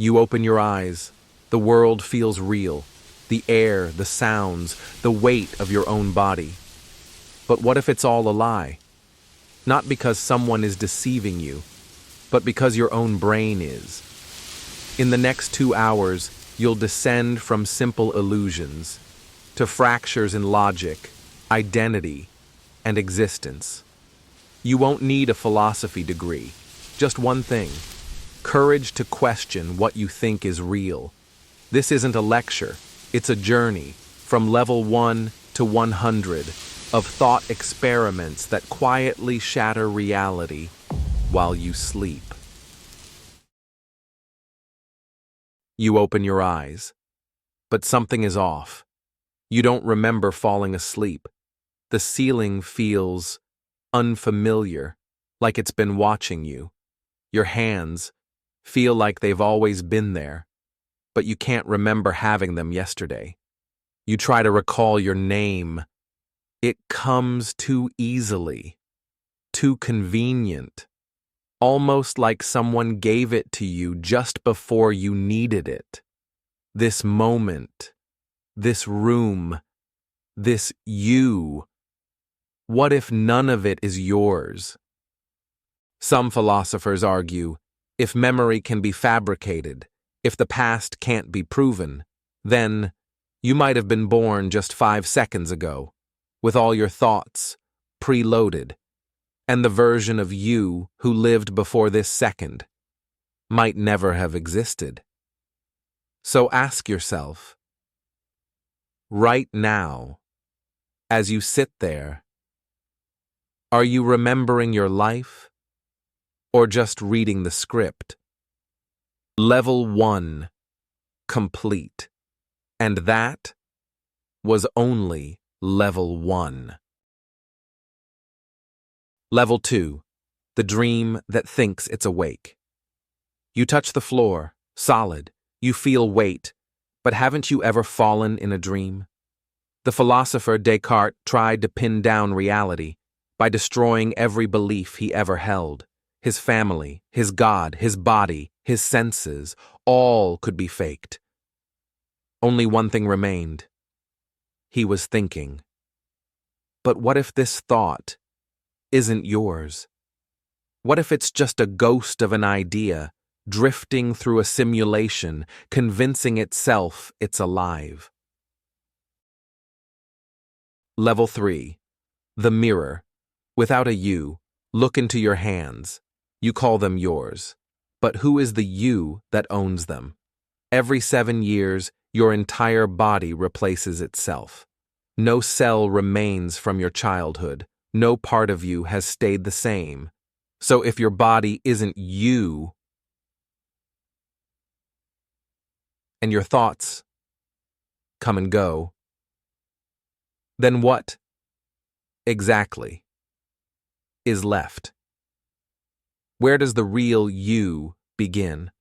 You open your eyes. The world feels real. The air, the sounds, the weight of your own body. But what if it's all a lie? Not because someone is deceiving you, but because your own brain is. In the next 2 hours, you'll descend from simple illusions to fractures in logic, identity, and existence. You won't need a philosophy degree, just one thing: courage to question what you think is real. This isn't a lecture, it's a journey from level 1 to 100 of thought experiments that quietly shatter reality while you sleep. You open your eyes, but something is off. You don't remember falling asleep. The ceiling feels unfamiliar, like it's been watching you. Your hands feel like they've always been there, but you can't remember having them yesterday. You try to recall your name. It comes too easily, too convenient, almost like someone gave it to you just before you needed it. This moment, this room, this you. What if none of it is yours? Some philosophers argue, if memory can be fabricated, if the past can't be proven, then you might have been born just 5 seconds ago, with all your thoughts preloaded, and the version of you who lived before this second might never have existed. So ask yourself, right now, as you sit there, are you remembering your life or just reading the script? Level 1, complete. And that was only level 1. Level 2, the dream that thinks it's awake. You touch the floor, solid. You feel weight, but haven't you ever fallen in a dream? The philosopher Descartes tried to pin down reality by destroying every belief he ever held. His family, his God, his body, his senses, all could be faked. Only one thing remained. He was thinking. But what if this thought isn't yours? What if it's just a ghost of an idea, drifting through a simulation, convincing itself it's alive? Level 3, the mirror. Without a you, look into your hands. You call them yours. But who is the you that owns them? Every 7 years, your entire body replaces itself. No cell remains from your childhood. No part of you has stayed the same. So if your body isn't you, and your thoughts come and go, then what exactly is left? Where does the real you begin?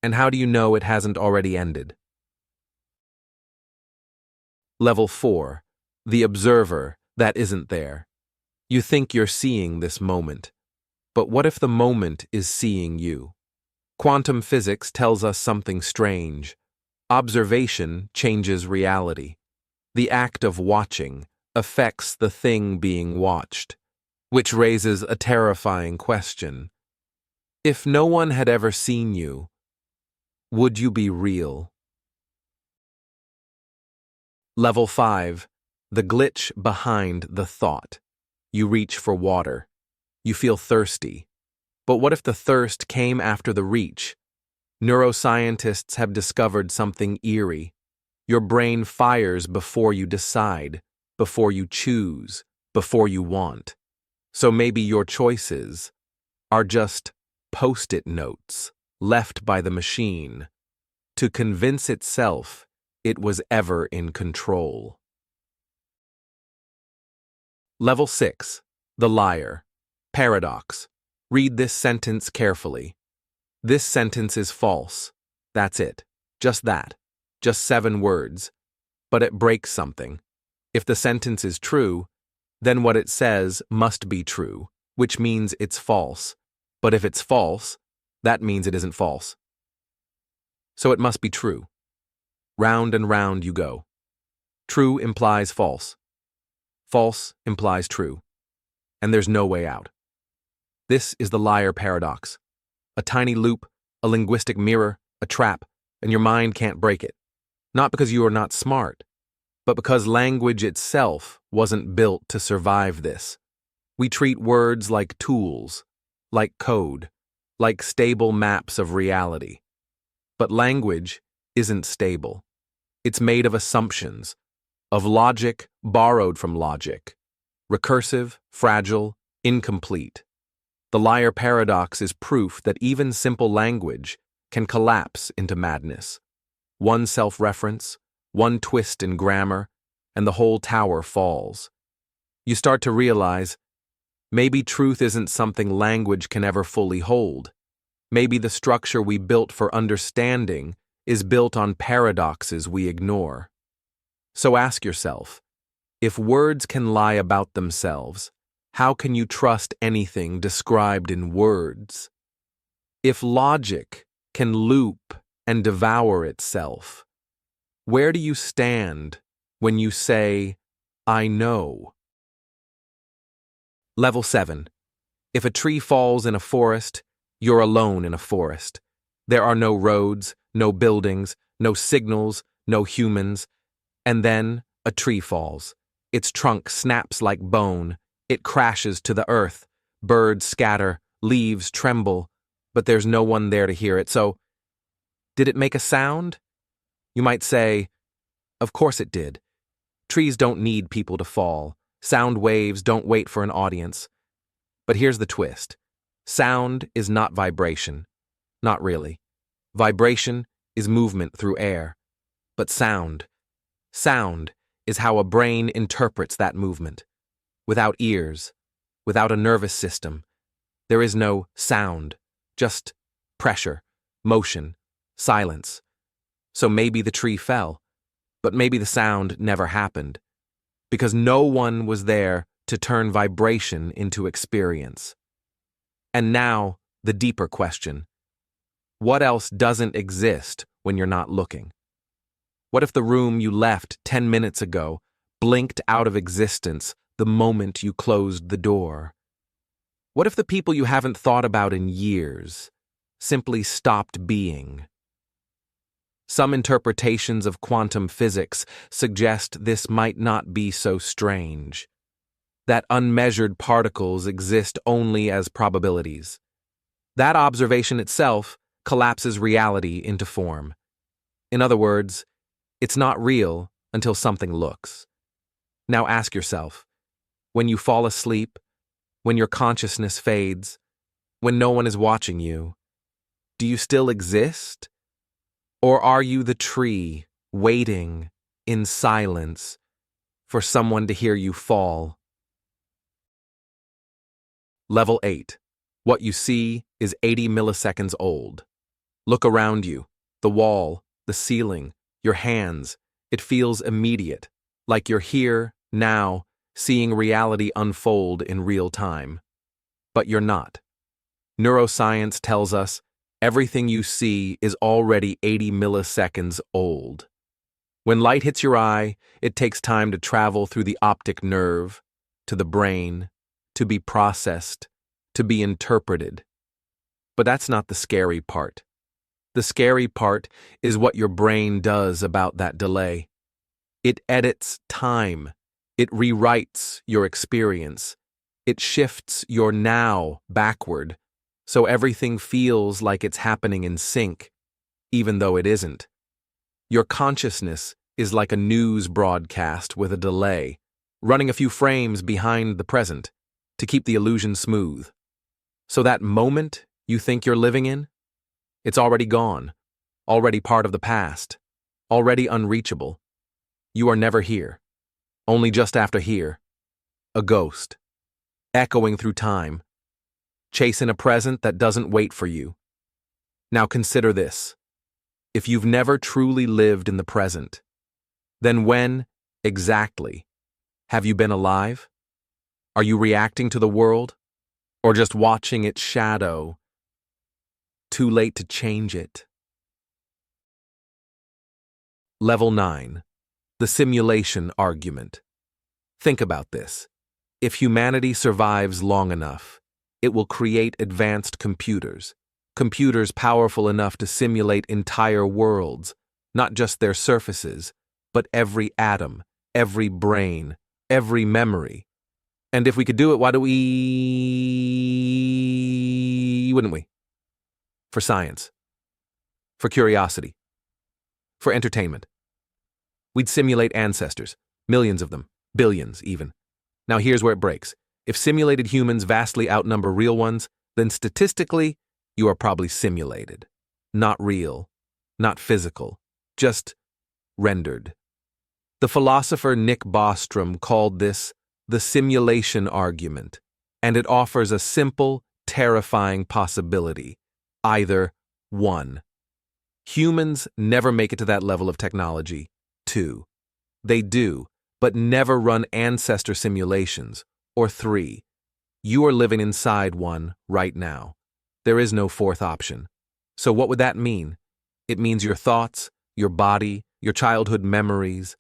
And how do you know it hasn't already ended? Level 4, the observer that isn't there. You think you're seeing this moment, but what if the moment is seeing you? Quantum physics tells us something strange. Observation changes reality. The act of watching affects the thing being watched, which raises a terrifying question. If no one had ever seen you, would you be real? Level 5, the glitch behind the thought. You reach for water. You feel thirsty. But what if the thirst came after the reach? Neuroscientists have discovered something eerie. Your brain fires before you decide, before you choose, before you want. So maybe your choices are just post-it notes left by the machine to convince itself it was ever in control. Level 6, the liar. Paradox. Read this sentence carefully. This sentence is false. That's it. Just that. Just 7 words. But it breaks something. If the sentence is true, then what it says must be true, which means it's false. But if it's false, that means it isn't false. so it must be true. Round and round you go. True implies false. False implies true. And there's no way out. This is the liar paradox. A tiny loop, a linguistic mirror, a trap, and your mind can't break it. Not because you are not smart, but because language itself wasn't built to survive this. We treat words like tools, like code, like stable maps of reality. But language isn't stable. It's made of assumptions, of logic borrowed from logic, recursive, fragile, incomplete. The liar paradox is proof that even simple language can collapse into madness. One self-reference, one twist in grammar, and the whole tower falls. You start to realize, maybe truth isn't something language can ever fully hold. Maybe the structure we built for understanding is built on paradoxes we ignore. So ask yourself, if words can lie about themselves, how can you trust anything described in words? If logic can loop and devour itself, where do you stand when you say, I know? Level 7. If a tree falls in a forest, you're alone in a forest. There are no roads, no buildings, no signals, no humans. And then a tree falls. Its trunk snaps like bone. It crashes to the earth. Birds scatter, leaves tremble, but there's no one there to hear it. So, did it make a sound? You might say, of course it did. Trees don't need people to fall. Sound waves don't wait for an audience. But here's the twist. Sound is not vibration. Not really. Vibration is movement through air. But sound is how a brain interprets that movement. Without ears, without a nervous system, there is no sound, just pressure, motion, silence. So maybe the tree fell, but maybe the sound never happened, because no one was there to turn vibration into experience. And now, the deeper question. What else doesn't exist when you're not looking? What if the room you left 10 minutes ago blinked out of existence the moment you closed the door? What if the people you haven't thought about in years simply stopped being? Some interpretations of quantum physics suggest this might not be so strange, that unmeasured particles exist only as probabilities. That observation itself collapses reality into form. In other words, it's not real until something looks. Now ask yourself, when you fall asleep, when your consciousness fades, when no one is watching you, do you still exist? Or are you the tree waiting in silence for someone to hear you fall? Level 8. What you see is 80 milliseconds old. Look around you, the wall, the ceiling, your hands. It feels immediate, like you're here, now, seeing reality unfold in real time. But you're not. Neuroscience tells us everything you see is already 80 milliseconds old. When light hits your eye, it takes time to travel through the optic nerve, to the brain, to be processed, to be interpreted. But that's not the scary part. The scary part is what your brain does about that delay. It edits time. It rewrites your experience. It shifts your now backward, so everything feels like it's happening in sync, even though it isn't. Your consciousness is like a news broadcast with a delay, running a few frames behind the present to keep the illusion smooth. So that moment you think you're living in, it's already gone, already part of the past, already unreachable. You are never here, only just after here, a ghost, echoing through time, chasing a present that doesn't wait for you. Now consider this. If you've never truly lived in the present, then when, exactly, have you been alive? Are you reacting to the world, or just watching its shadow, too late to change it? Level 9. The simulation argument. Think about this. If humanity survives long enough, it will create advanced computers. Computers powerful enough to simulate entire worlds, not just their surfaces, but every atom, every brain, every memory. And if we could do it, why do we... wouldn't we? For science. For curiosity. For entertainment. We'd simulate ancestors, millions of them, billions even. Now here's where it breaks. If simulated humans vastly outnumber real ones, then statistically, you are probably simulated. Not real, not physical, just rendered. The philosopher Nick Bostrom called this the simulation argument, and it offers a simple, terrifying possibility. Either 1. Humans never make it to that level of technology. 2. They do, but never run ancestor simulations. Or 3. You are living inside one right now. There is no fourth option. So what would that mean? It means your thoughts, your body, your childhood memories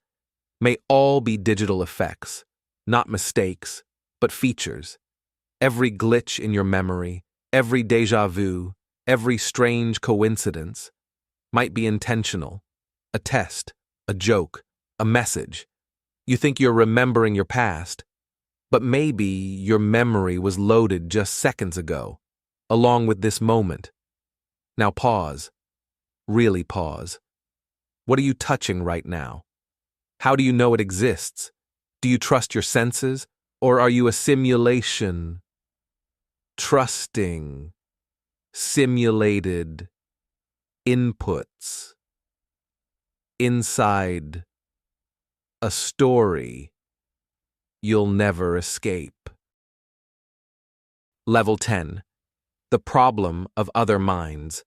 may all be digital effects, not mistakes, but features. Every glitch in your memory, every déjà vu, every strange coincidence might be intentional, a test, a joke, a message. You think you're remembering your past, but maybe your memory was loaded just seconds ago, along with this moment. Now pause. Really pause. What are you touching right now? How do you know it exists? Do you trust your senses, or are you a simulation? Trusting simulated inputs inside a story you'll never escape. Level 10. The problem of other minds.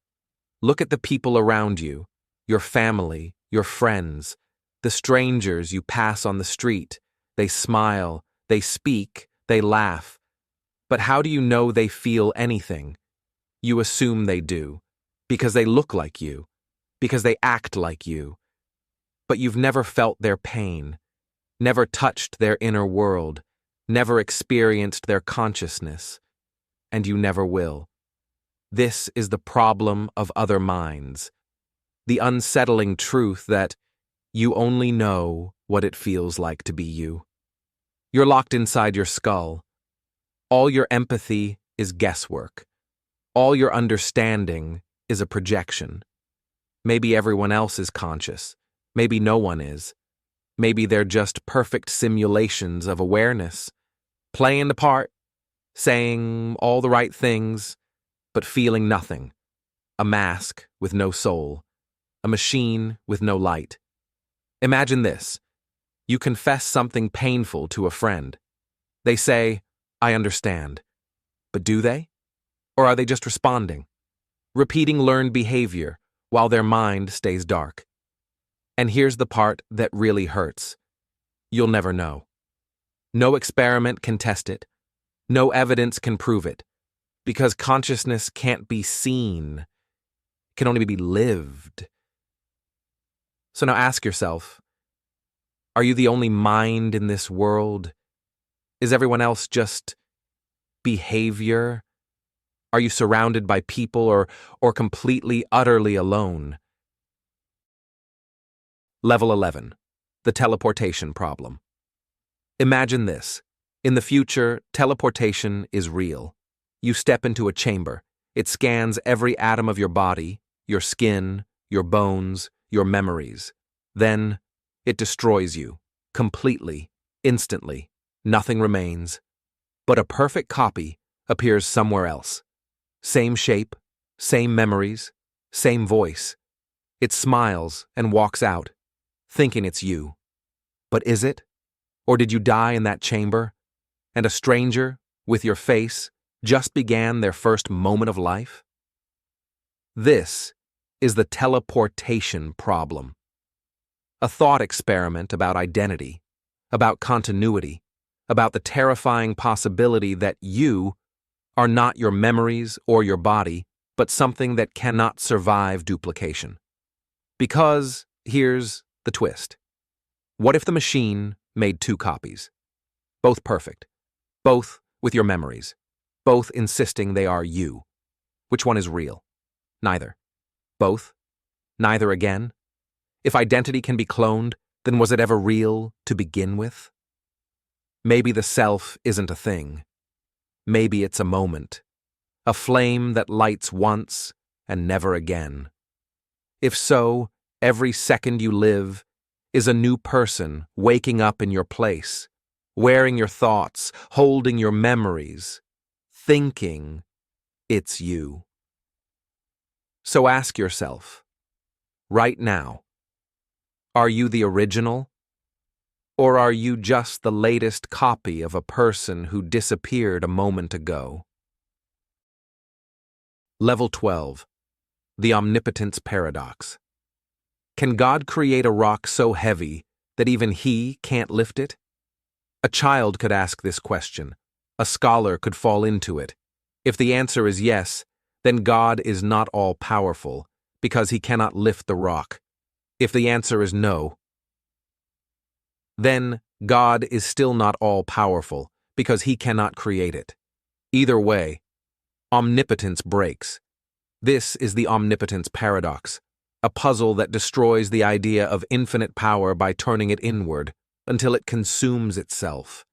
Look at the people around you, your family, your friends, the strangers you pass on the street. They smile, they speak, they laugh. But how do you know they feel anything? You assume they do, because they look like you, because they act like you. But you've never felt their pain, never touched their inner world, never experienced their consciousness, and you never will. This is the problem of other minds, the unsettling truth that you only know what it feels like to be you. You're locked inside your skull. All your empathy is guesswork. All your understanding is a projection. Maybe everyone else is conscious. Maybe no one is. Maybe they're just perfect simulations of awareness, playing the part, saying all the right things, but feeling nothing. A mask with no soul. A machine with no light. Imagine this. You confess something painful to a friend. They say, "I understand." But do they? Or are they just responding? Repeating learned behavior while their mind stays dark. And here's the part that really hurts. You'll never know. No experiment can test it. No evidence can prove it. Because consciousness can't be seen. It can only be lived. So now ask yourself, are you the only mind in this world? Is everyone else just behavior? Are you surrounded by people or completely, utterly alone? Level 11. The teleportation problem. Imagine this. In the future, teleportation is real. You step into a chamber. It scans every atom of your body, your skin, your bones, your memories. Then, it destroys you. Completely. Instantly. Nothing remains. But a perfect copy appears somewhere else. Same shape, same memories, same voice. It smiles and walks out, thinking it's you. But is it? Or did you die in that chamber, and a stranger, with your face, just began their first moment of life? This is the teleportation problem. A thought experiment about identity, about continuity, about the terrifying possibility that you are not your memories or your body, but something that cannot survive duplication. Because, here's the twist. What if the machine made two copies? Both perfect. Both with your memories. Both insisting they are you. Which one is real? Neither. Both? Neither again? If identity can be cloned, then was it ever real to begin with? Maybe the self isn't a thing. Maybe it's a moment. A flame that lights once and never again. If so, every second you live is a new person waking up in your place, wearing your thoughts, holding your memories, thinking it's you. So ask yourself, right now, are you the original? Or are you just the latest copy of a person who disappeared a moment ago? Level 12. The Omnipotence Paradox. Can God create a rock so heavy that even He can't lift it? A child could ask this question. A scholar could fall into it. If the answer is yes, then God is not all-powerful, because He cannot lift the rock. If the answer is no, then God is still not all-powerful, because He cannot create it. Either way, omnipotence breaks. This is the omnipotence paradox, a puzzle that destroys the idea of infinite power by turning it inward until it consumes itself.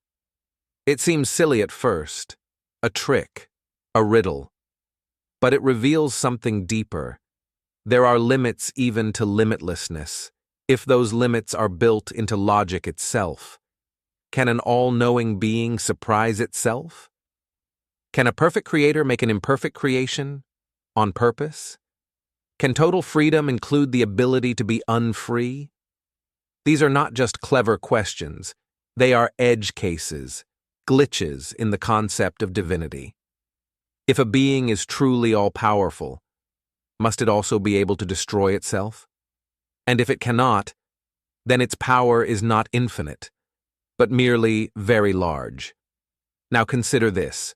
It seems silly at first, a trick, a riddle, but it reveals something deeper. There are limits even to limitlessness, if those limits are built into logic itself. Can an all-knowing being surprise itself? Can a perfect creator make an imperfect creation on purpose? Can total freedom include the ability to be unfree? These are not just clever questions. They are edge cases, glitches in the concept of divinity. If a being is truly all-powerful, must it also be able to destroy itself? And if it cannot, then its power is not infinite, but merely very large. Now consider this.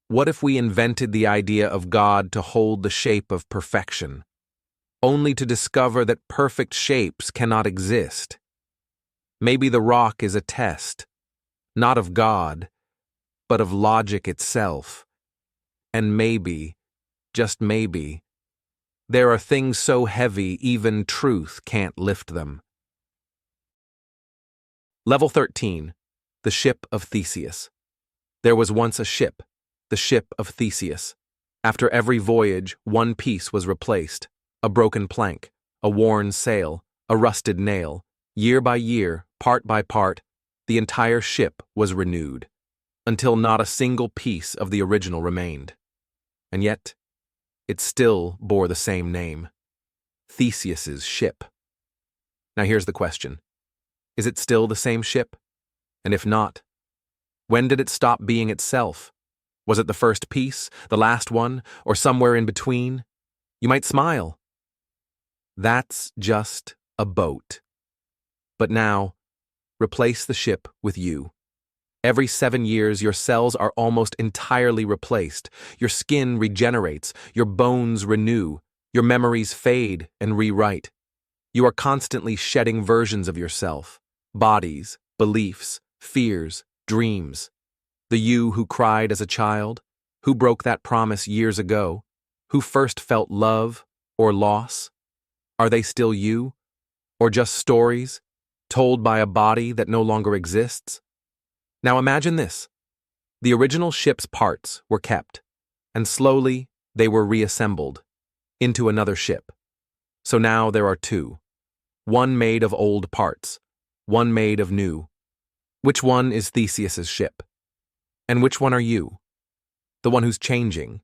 What if we invented the idea of God to hold the shape of perfection, only to discover that perfect shapes cannot exist? Maybe the rock is a test, not of God, but of logic itself. And maybe, just maybe, there are things so heavy even truth can't lift them. Level 13. The Ship of Theseus. There was once a ship, the ship of Theseus. After every voyage, one piece was replaced, a broken plank, a worn sail, a rusted nail. Year by year, part by part, the entire ship was renewed, until not a single piece of the original remained. And yet, it still bore the same name, Theseus's ship. Now here's the question. Is it still the same ship? And if not, when did it stop being itself? Was it the first piece, the last one, or somewhere in between? You might smile. That's just a boat. But now, replace the ship with you. Every 7 years, your cells are almost entirely replaced. Your skin regenerates, your bones renew, your memories fade and rewrite. You are constantly shedding versions of yourself, bodies, beliefs, fears, dreams. The you who cried as a child, who broke that promise years ago, who first felt love or loss. Are they still you, or just stories told by a body that no longer exists? Now imagine this. The original ship's parts were kept, and slowly they were reassembled into another ship. So now there are two. One made of old parts, one made of new. Which one is Theseus's ship? And which one are you? The one who's changing,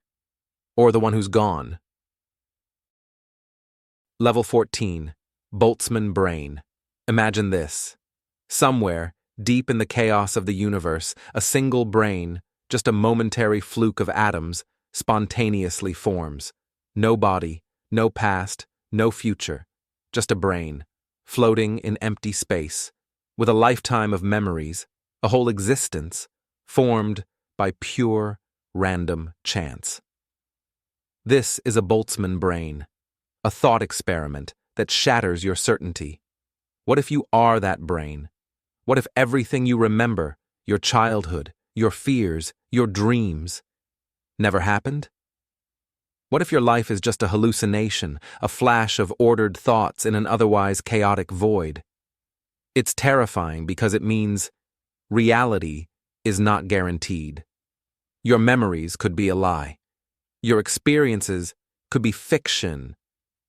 or the one who's gone? Level 14. Boltzmann Brain. Imagine this. Somewhere, deep in the chaos of the universe, a single brain, just a momentary fluke of atoms, spontaneously forms. No body, no past, no future, just a brain, floating in empty space, with a lifetime of memories, a whole existence, formed by pure, random chance. This is a Boltzmann brain, a thought experiment that shatters your certainty. What if you are that brain? What if everything you remember, your childhood, your fears, your dreams, never happened? What if your life is just a hallucination, a flash of ordered thoughts in an otherwise chaotic void? It's terrifying because it means reality is not guaranteed. Your memories could be a lie. Your experiences could be fiction.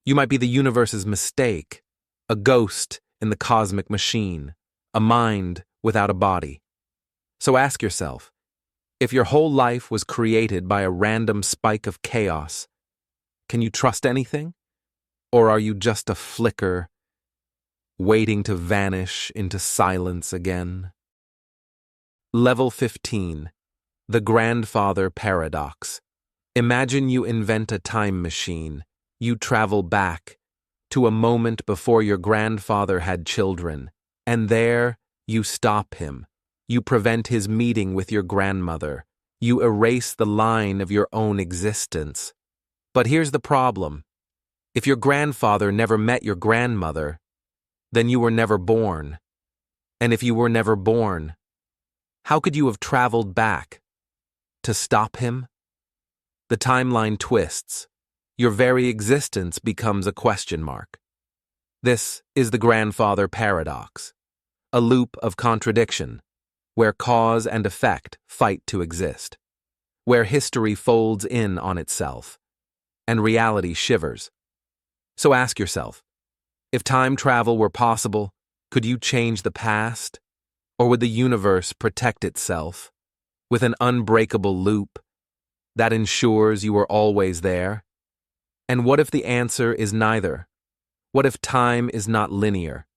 You might be the universe's mistake, a ghost in the cosmic machine, a mind without a body. So ask yourself, if your whole life was created by a random spike of chaos, can you trust anything? Or are you just a flicker, waiting to vanish into silence again? Level 15. The Grandfather Paradox. Imagine you invent a time machine. You travel back to a moment before your grandfather had children, and there you stop him. You prevent his meeting with your grandmother. You erase the line of your own existence. But here's the problem. If your grandfather never met your grandmother, then you were never born. And if you were never born, how could you have traveled back? To stop him? The timeline twists. Your very existence becomes a question mark. This is the grandfather paradox, a loop of contradiction, where cause and effect fight to exist, where history folds in on itself, and reality shivers. So ask yourself, if time travel were possible, could you change the past? Or would the universe protect itself with an unbreakable loop that ensures you are always there? And what if the answer is neither? What if time is not linear,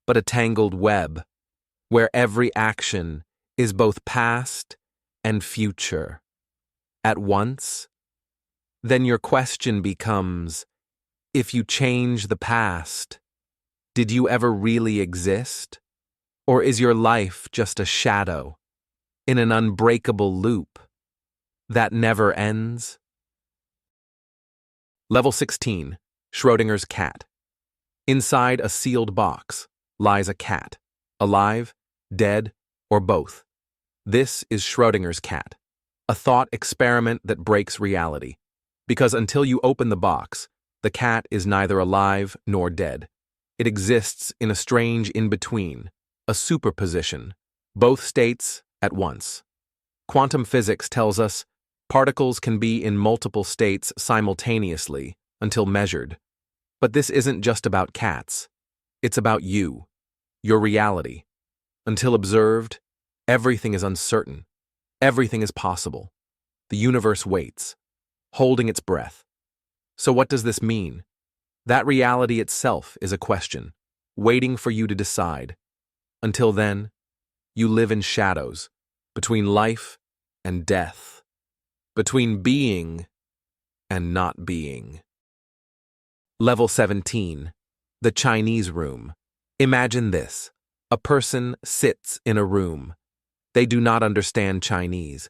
but a tangled web, where every action is both past and future at once? Then your question becomes, if you change the past, did you ever really exist? Or is your life just a shadow in an unbreakable loop that never ends? Level 16. Schrödinger's cat. Inside a sealed box lies a cat, alive, dead, or both. This is Schrödinger's cat, a thought experiment that breaks reality. Because until you open the box, the cat is neither alive nor dead. It exists in a strange in-between, a superposition, both states at once. Quantum physics tells us particles can be in multiple states simultaneously until measured. But this isn't just about cats. It's about you, your reality. Until observed, everything is uncertain. Everything is possible. The universe waits, holding its breath. So what does this mean? That reality itself is a question, waiting for you to decide. Until then, you live in shadows, between life and death, between being and not being. Level 17. The Chinese room. Imagine this. A person sits in a room. They do not understand Chinese.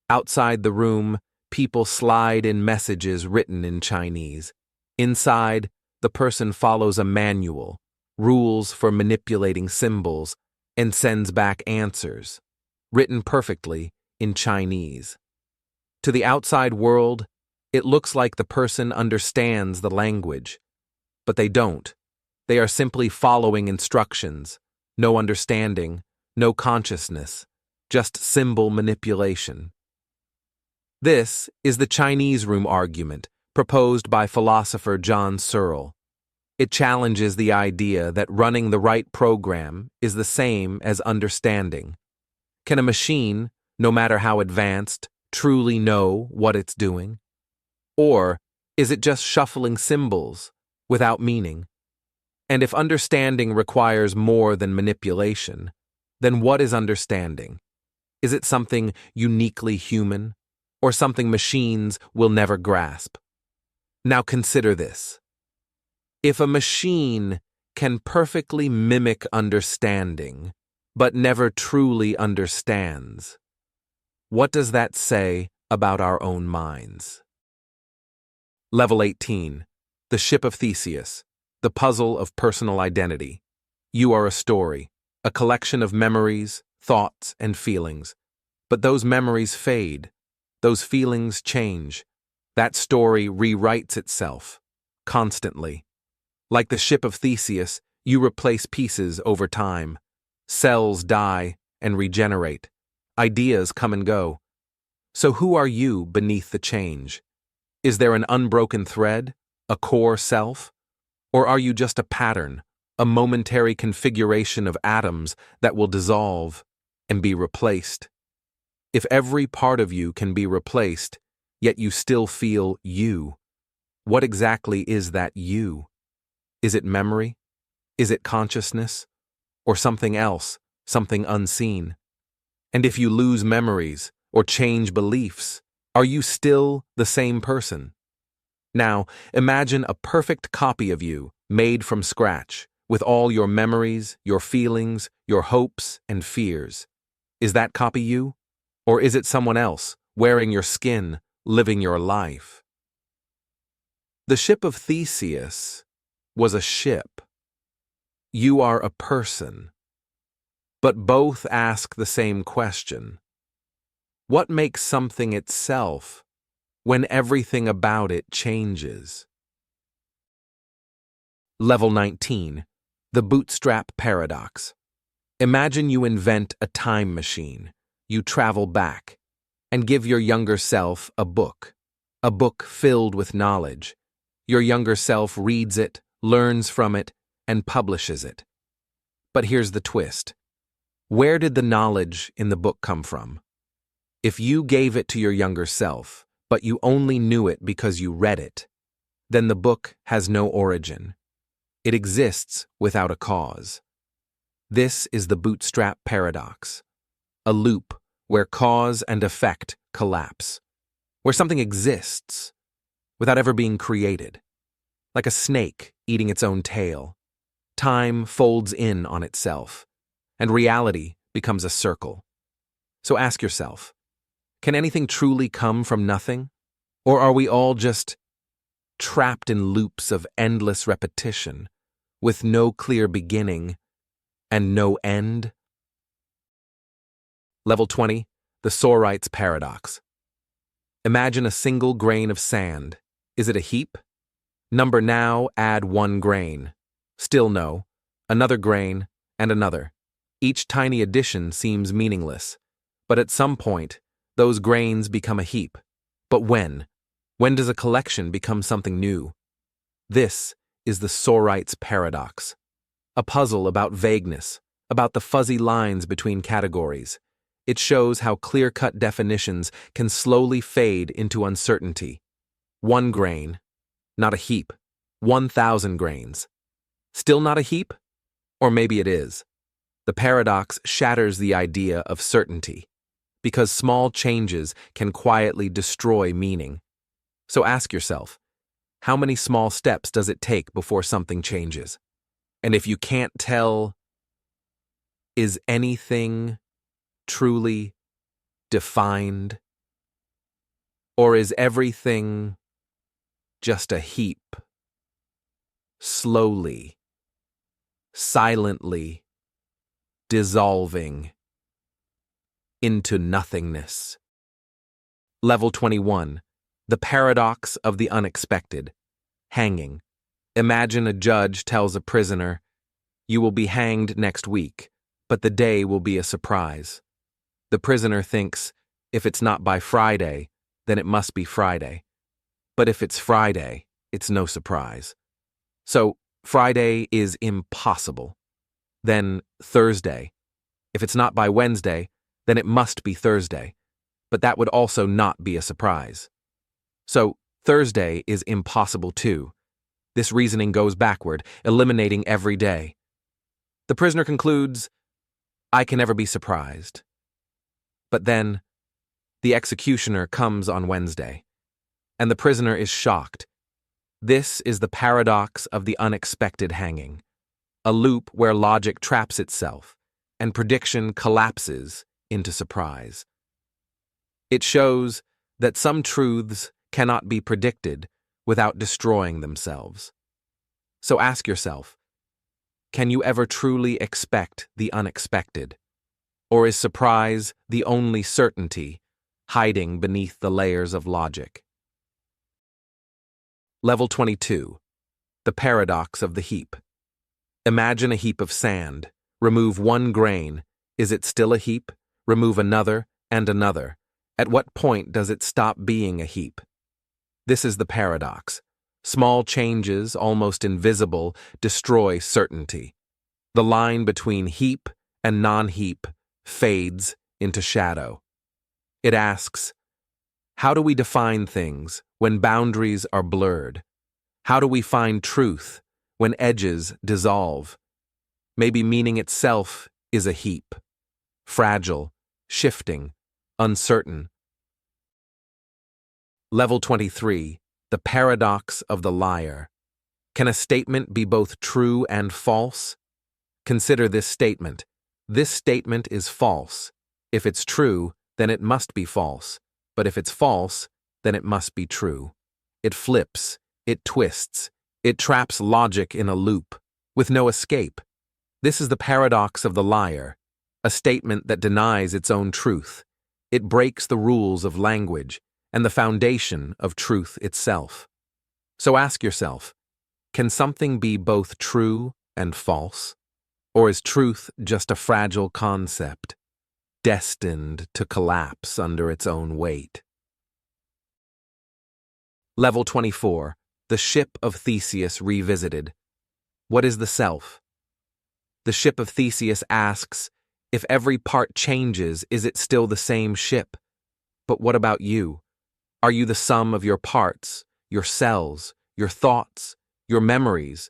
Outside the room, people slide in messages written in Chinese. Inside, the person follows a manual, rules for manipulating symbols, and sends back answers, written perfectly in Chinese. To the outside world, it looks like the person understands the language, but they don't. They are simply following instructions, no understanding, no consciousness, just symbol manipulation. This is the Chinese room argument proposed by philosopher John Searle. It challenges the idea that running the right program is the same as understanding. Can a machine, no matter how advanced, truly know what it's doing? Or is it just shuffling symbols without meaning? And if understanding requires more than manipulation, then what is understanding? Is it something uniquely human, or something machines will never grasp? Now consider this. If a machine can perfectly mimic understanding, but never truly understands, what does that say about our own minds? Level 18. The Ship of Theseus, the puzzle of personal identity. You are a story, a collection of memories, thoughts, and feelings. But those memories fade. Those feelings change. That story rewrites itself, constantly. Like the ship of Theseus, you replace pieces over time. Cells die and regenerate. Ideas come and go. So who are you beneath the change? Is there an unbroken thread, a core self? Or are you just a pattern, a momentary configuration of atoms that will dissolve and be replaced? If every part of you can be replaced, yet you still feel you, what exactly is that you? Is it memory? Is it consciousness? Or something else, something unseen? And if you lose memories or change beliefs, are you still the same person? Now, imagine a perfect copy of you, made from scratch, with all your memories, your feelings, your hopes and fears. Is that copy you? Or is it someone else, wearing your skin, living your life? The ship of Theseus was a ship. You are a person. But both ask the same question. What makes something itself when everything about it changes? Level 19. The Bootstrap Paradox. Imagine you invent a time machine. You travel back and give your younger self a book filled with knowledge. Your younger self reads it, learns from it, and publishes it. But here's the twist. Where did the knowledge in the book come from? If you gave it to your younger self, but you only knew it because you read it, then the book has no origin. It exists without a cause. This is the Bootstrap Paradox, a loop where cause and effect collapse, where something exists without ever being created. Like a snake eating its own tail, time folds in on itself, and reality becomes a circle. So ask yourself, can anything truly come from nothing? Or are we all just trapped in loops of endless repetition, with no clear beginning and no end? Level 20, the Sorites Paradox. Imagine a single grain of sand. Is it a heap? Number now, add 1 grain. Still no. Another grain, and another. Each tiny addition seems meaningless. But at some point, those grains become a heap. But when? When does a collection become something new? This is the Sorites Paradox. A puzzle about vagueness, about the fuzzy lines between categories. It shows how clear-cut definitions can slowly fade into uncertainty. 1 grain, not a heap. 1,000 grains. Still not a heap? Or maybe it is. The paradox shatters the idea of certainty, because small changes can quietly destroy meaning. So ask yourself, how many small steps does it take before something changes? And if you can't tell, is anything truly defined? Or is everything just a heap, slowly, silently dissolving into nothingness? Level 21, the paradox of the unexpected, hanging. Imagine a judge tells a prisoner, "You will be hanged next week, but the day will be a surprise." The prisoner thinks, if it's not by Friday, then it must be Friday. But if it's Friday, it's no surprise. So Friday is impossible. Then Thursday. If it's not by Wednesday, then it must be Thursday. But that would also not be a surprise. So Thursday is impossible too. This reasoning goes backward, eliminating every day. The prisoner concludes, I can never be surprised. But then, the executioner comes on Wednesday, and the prisoner is shocked. This is the paradox of the unexpected hanging, a loop where logic traps itself, and prediction collapses into surprise. It shows that some truths cannot be predicted without destroying themselves. So ask yourself, Can you ever truly expect the unexpected? Or is surprise the only certainty, hiding beneath the layers of logic? Level 22. The paradox of the heap. Imagine a heap of sand. Remove one grain. Is it still a heap? Remove another and another. At what point does it stop being a heap? This is the paradox. Small changes, almost invisible, destroy certainty. The line between heap and non-heap fades into shadow. It asks, how do we define things when boundaries are blurred? How do we find truth when edges dissolve? Maybe meaning itself is a heap, fragile, shifting, uncertain. Level 23. The paradox of the liar. Can a statement be both true and false? Consider this statement. This statement is false. If it's true, then it must be false. But if it's false, then it must be true. It flips, it twists, it traps logic in a loop, with no escape. This is the paradox of the liar, a statement that denies its own truth. It breaks the rules of language and the foundation of truth itself. So ask yourself, can something be both true and false? Or is truth just a fragile concept, destined to collapse under its own weight? Level 24. The ship of Theseus revisited. What is the self? The ship of Theseus asks, if every part changes, is it still the same ship? But what about you? Are you the sum of your parts, your cells, your thoughts, your memories?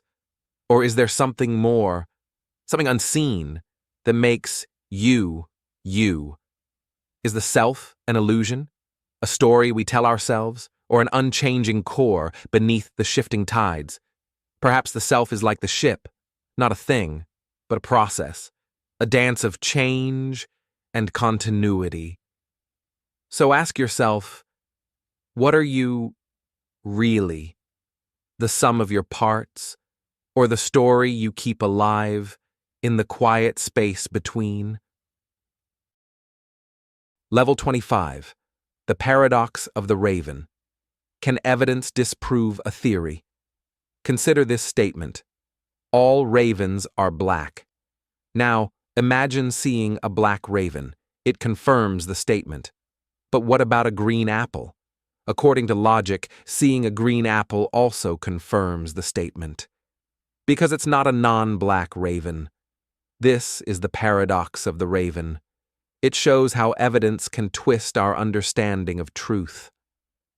Or is there something more, something unseen, that makes you, you? Is the self an illusion, a story we tell ourselves, or an unchanging core beneath the shifting tides? Perhaps the self is like the ship, not a thing, but a process, a dance of change and continuity. So ask yourself, what are you really? The sum of your parts, or the story you keep alive in the quiet space between? Level 25. The paradox of the raven. Can evidence disprove a theory? Consider this statement. All ravens are black. Now, imagine seeing a black raven. It confirms the statement. But what about a green apple? According to logic, seeing a green apple also confirms the statement. Because it's not a non-black raven. This is the paradox of the raven. It shows how evidence can twist our understanding of truth.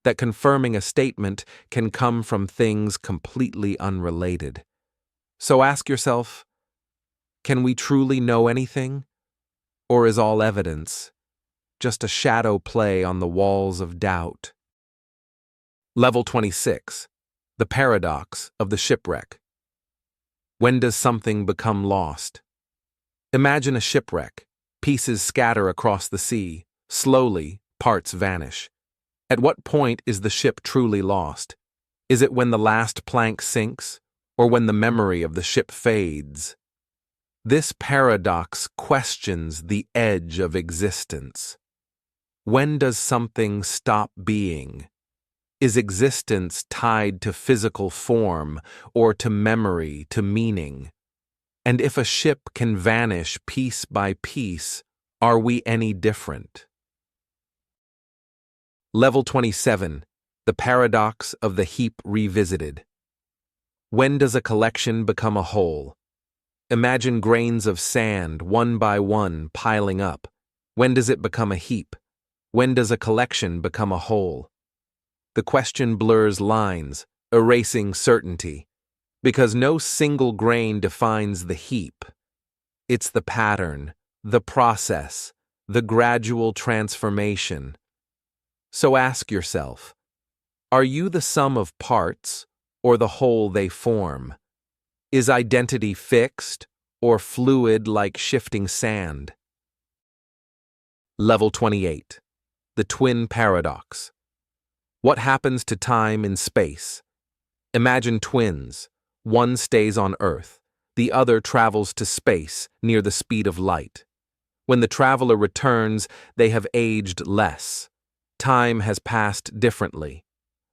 That confirming a statement can come from things completely unrelated. So ask yourself, can we truly know anything? Or is all evidence just a shadow play on the walls of doubt? Level 26. The paradox of the shipwreck. When does something become lost? Imagine a shipwreck. Pieces scatter across the sea. Slowly, parts vanish. At what point is the ship truly lost? Is it when the last plank sinks, or when the memory of the ship fades? This paradox questions the edge of existence. When does something stop being? Is existence tied to physical form, or to memory, to meaning? And if a ship can vanish piece by piece, are we any different? Level 27. The paradox of the heap revisited. When does a collection become a whole? Imagine grains of sand, one by one, piling up. When does it become a heap? When does a collection become a whole? The question blurs lines, erasing certainty. Because no single grain defines the heap. It's the pattern, the process, the gradual transformation. So ask yourself, are you the sum of parts, or the whole they form? Is identity fixed, or fluid like shifting sand? Level 28. The twin paradox. What happens to time in space? Imagine twins. One stays on Earth, The other travels to space near the speed of light. When the traveler returns, they have aged less. Time has passed differently.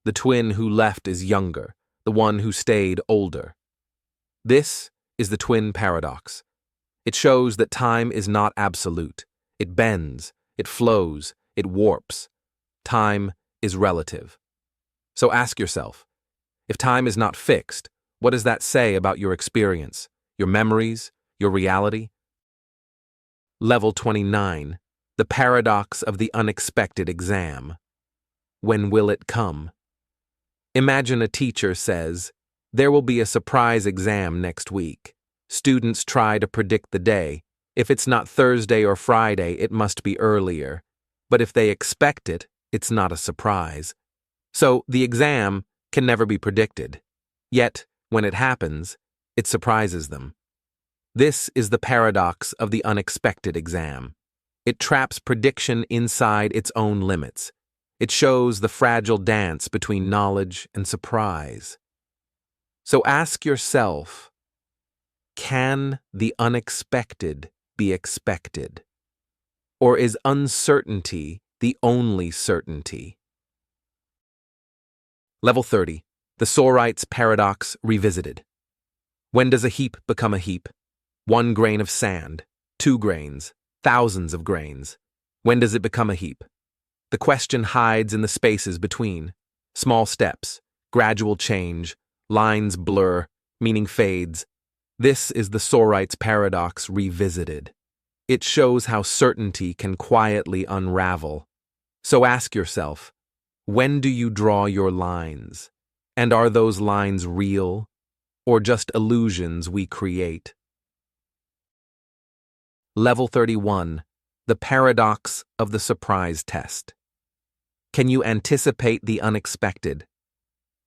The twin who left is younger, the one who stayed older. This is the twin paradox. It shows that time is not absolute. It bends, it flows, it warps. Time is relative. So ask yourself, if time is not fixed, what does that say about your experience, your memories, your reality? Level 29, the paradox of the unexpected exam. When will it come? Imagine a teacher says, "There will be a surprise exam next week." Students try to predict the day. If it's not Thursday or Friday, it must be earlier. But if they expect it, it's not a surprise. So the exam can never be predicted. Yet, when it happens, it surprises them. This is the paradox of the unexpected exam. It traps prediction inside its own limits. It shows the fragile dance between knowledge and surprise. So ask yourself, can the unexpected be expected? Or is uncertainty the only certainty? Level 30, the Sorites paradox revisited. When does a heap become a heap? 1 grain of sand, 2 grains, thousands of grains. When does it become a heap? The question hides in the spaces between. Small steps, gradual change, lines blur, meaning fades. This is the Sorites paradox revisited. It shows how certainty can quietly unravel. So ask yourself, when do you draw your lines? And are those lines real, or just illusions we create? Level 31, the paradox of the surprise test. Can you anticipate the unexpected?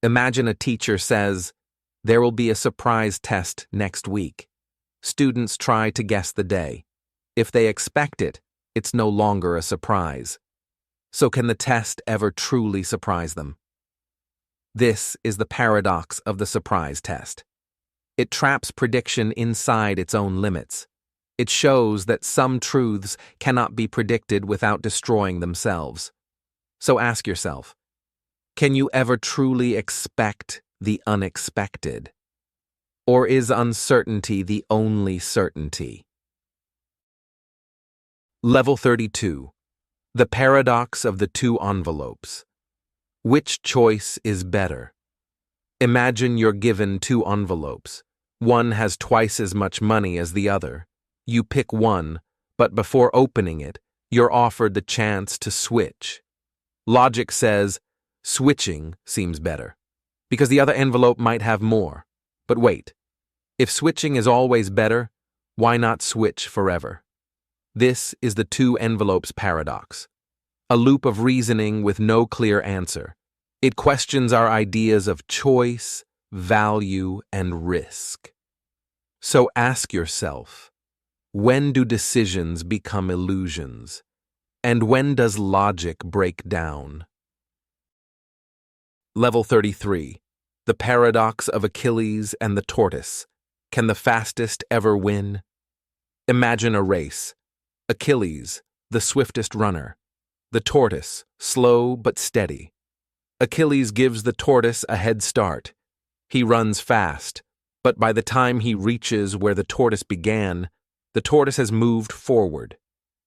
Imagine a teacher says, "There will be a surprise test next week." Students try to guess the day. If they expect it, it's no longer a surprise. So can the test ever truly surprise them? This is the paradox of the surprise test. It traps prediction inside its own limits. It shows that some truths cannot be predicted without destroying themselves. So ask yourself, can you ever truly expect the unexpected? Or is uncertainty the only certainty? Level 32, the paradox of the 2 envelopes. Which choice is better? Imagine you're given 2 envelopes. One has twice as much money as the other. You pick one, but before opening it, you're offered the chance to switch. Logic says, switching seems better, because the other envelope might have more. But wait, if switching is always better, why not switch forever? This is the 2 envelopes paradox, a loop of reasoning with no clear answer. It questions our ideas of choice, value, and risk. So ask yourself, when do decisions become illusions? And when does logic break down? Level 33, the paradox of Achilles and the tortoise. Can the fastest ever win? Imagine a race. Achilles, the swiftest runner. The tortoise, slow but steady. Achilles gives the tortoise a head start. He runs fast, but by the time he reaches where the tortoise began, the tortoise has moved forward.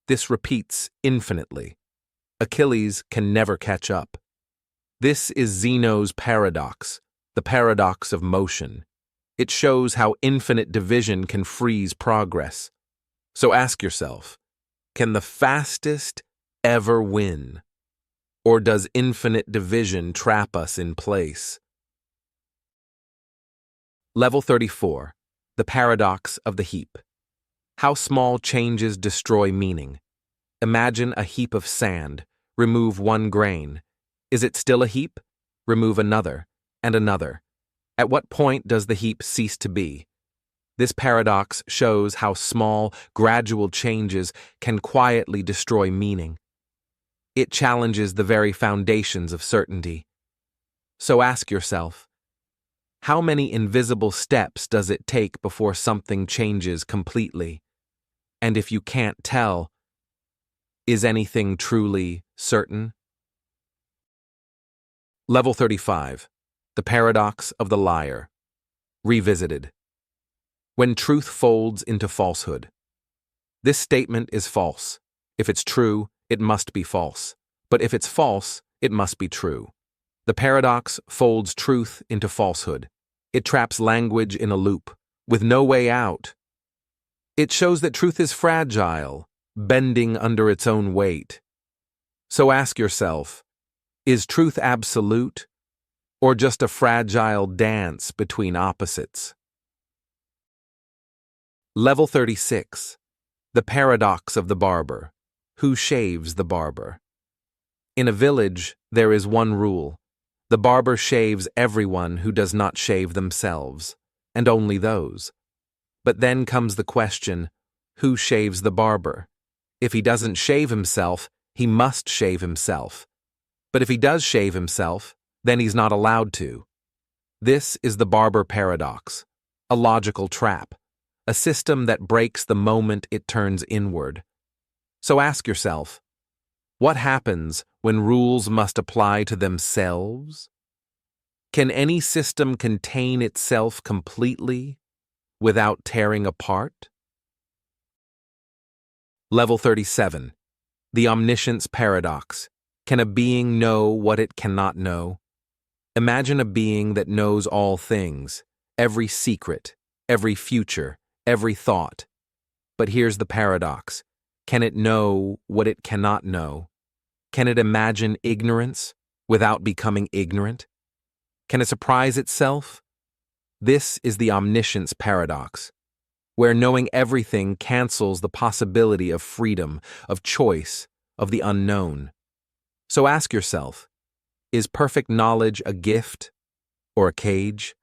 This repeats infinitely. Achilles can never catch up. This is Zeno's paradox, the paradox of motion. It shows how infinite division can freeze progress. So ask yourself, can the fastest ever win? Or does infinite division trap us in place? Level 34, the paradox of the heap. How small changes destroy meaning. Imagine a heap of sand. Remove 1 grain. Is it still a heap? Remove another, and another. At what point does the heap cease to be? This paradox shows how small, gradual changes can quietly destroy meaning. It challenges the very foundations of certainty. So ask yourself, How many invisible steps does it take before something changes completely? And if you can't tell, is anything truly certain? Level 35. The Paradox of the Liar. Revisited. When truth folds into falsehood. This statement is false. If it's true, it must be false. But if it's false, it must be true. The paradox folds truth into falsehood. It traps language in a loop, with no way out. It shows that truth is fragile, bending under its own weight. So ask yourself, is truth absolute, or just a fragile dance between opposites? Level 36. The Paradox of the Barber. Who shaves the barber? In a village, there is one rule. The barber shaves everyone who does not shave themselves, and only those. But then comes the question, who shaves the barber? If he doesn't shave himself, he must shave himself. But if he does shave himself, then he's not allowed to. This is the barber paradox, a logical trap, a system that breaks the moment it turns inward. So ask yourself, what happens when rules must apply to themselves? Can any system contain itself completely without tearing apart? Level 37. The Omniscience Paradox. Can a being know what it cannot know? Imagine a being that knows all things, every secret, every future, every thought. But here's the paradox. Can it know what it cannot know? Can it imagine ignorance without becoming ignorant? Can it surprise itself? This is the omniscience paradox, where knowing everything cancels the possibility of freedom, of choice, of the unknown. So ask yourself, is perfect knowledge a gift or a cage?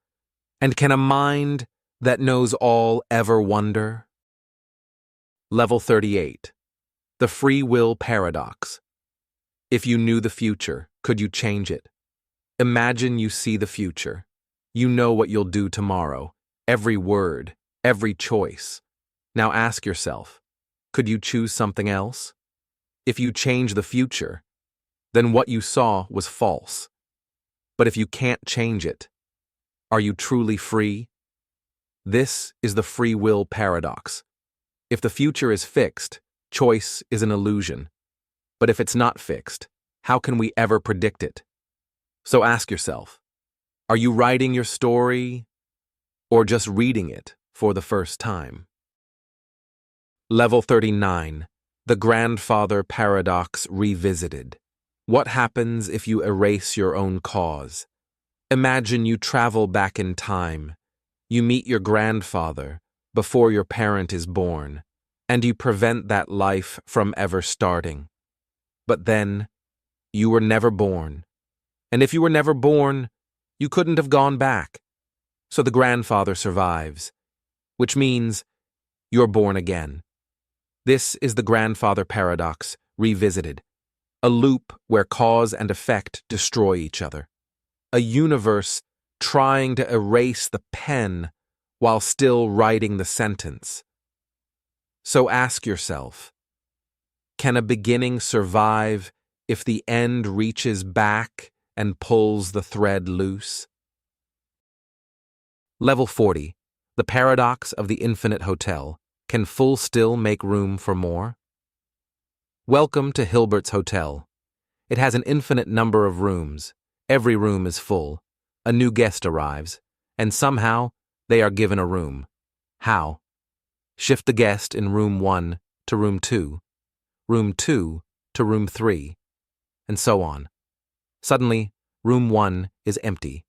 And can a mind that knows all ever wonder? Level 38. The Free Will Paradox. If you knew the future, could you change it? Imagine you see the future. You know what you'll do tomorrow, every word, every choice. Now ask yourself, could you choose something else? If you change the future, then what you saw was false. But if you can't change it, are you truly free? This is the free will paradox. If the future is fixed, choice is an illusion. But if it's not fixed, how can we ever predict it? So ask yourself, are you writing your story or just reading it for the first time? Level 39. The Grandfather Paradox Revisited. What happens if you erase your own cause? Imagine you travel back in time. You meet your grandfather before your parent is born, and you prevent that life from ever starting. But then, you were never born. And if you were never born, you couldn't have gone back. So the grandfather survives, which means you're born again. This is the grandfather paradox revisited, a loop where cause and effect destroy each other, a universe trying to erase the pen while still writing the sentence. So ask yourself, can a beginning survive if the end reaches back and pulls the thread loose? Level 40. The Paradox of the Infinite Hotel. Can full still make room for more? Welcome to Hilbert's Hotel. It has an infinite number of rooms. Every room is full. A new guest arrives, and somehow they are given a room. How? Shift the guest in room 1 to room 2, room 2 to room 3, and so on. Suddenly, room 1 is empty.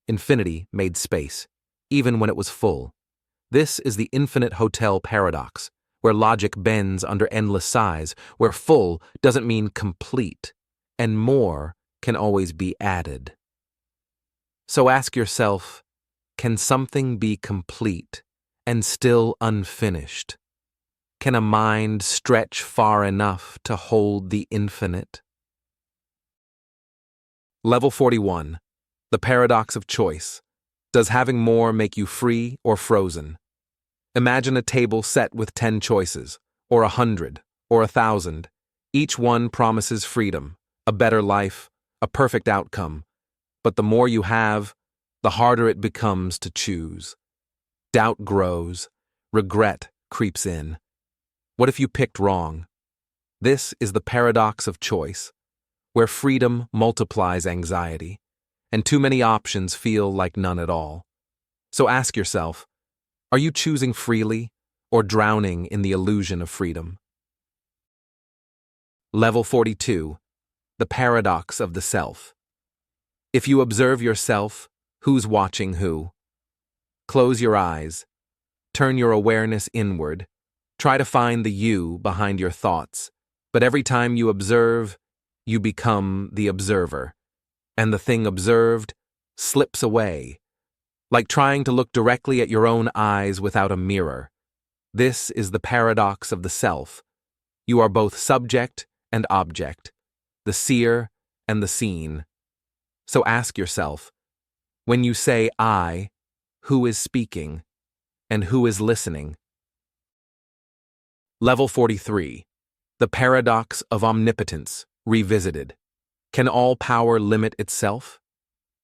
Infinity made space, even when it was full. This is the infinite hotel paradox, where logic bends under endless size, where full doesn't mean complete, and more can always be added. So ask yourself, can something be complete and still unfinished? Can a mind stretch far enough to hold the infinite? Level 41. The Paradox of Choice. Does having more make you free or frozen? Imagine a table set with 10 choices, or 100, or 1,000. Each one promises freedom, a better life, a perfect outcome. But the more you have, the harder it becomes to choose. Doubt grows, regret creeps in. What if you picked wrong? This is the paradox of choice, where freedom multiplies anxiety, and too many options feel like none at all. So ask yourself, are you choosing freely or drowning in the illusion of freedom? Level 42. The paradox of the self. If you observe yourself, who's watching who? Close your eyes. Turn your awareness inward. Try to find the you behind your thoughts. But every time you observe, you become the observer. And the thing observed slips away, like trying to look directly at your own eyes without a mirror. This is the paradox of the self. You are both subject and object, the seer and the seen. So ask yourself, when you say I, who is speaking and who is listening? Level 43. The paradox of omnipotence, revisited. Can all power limit itself?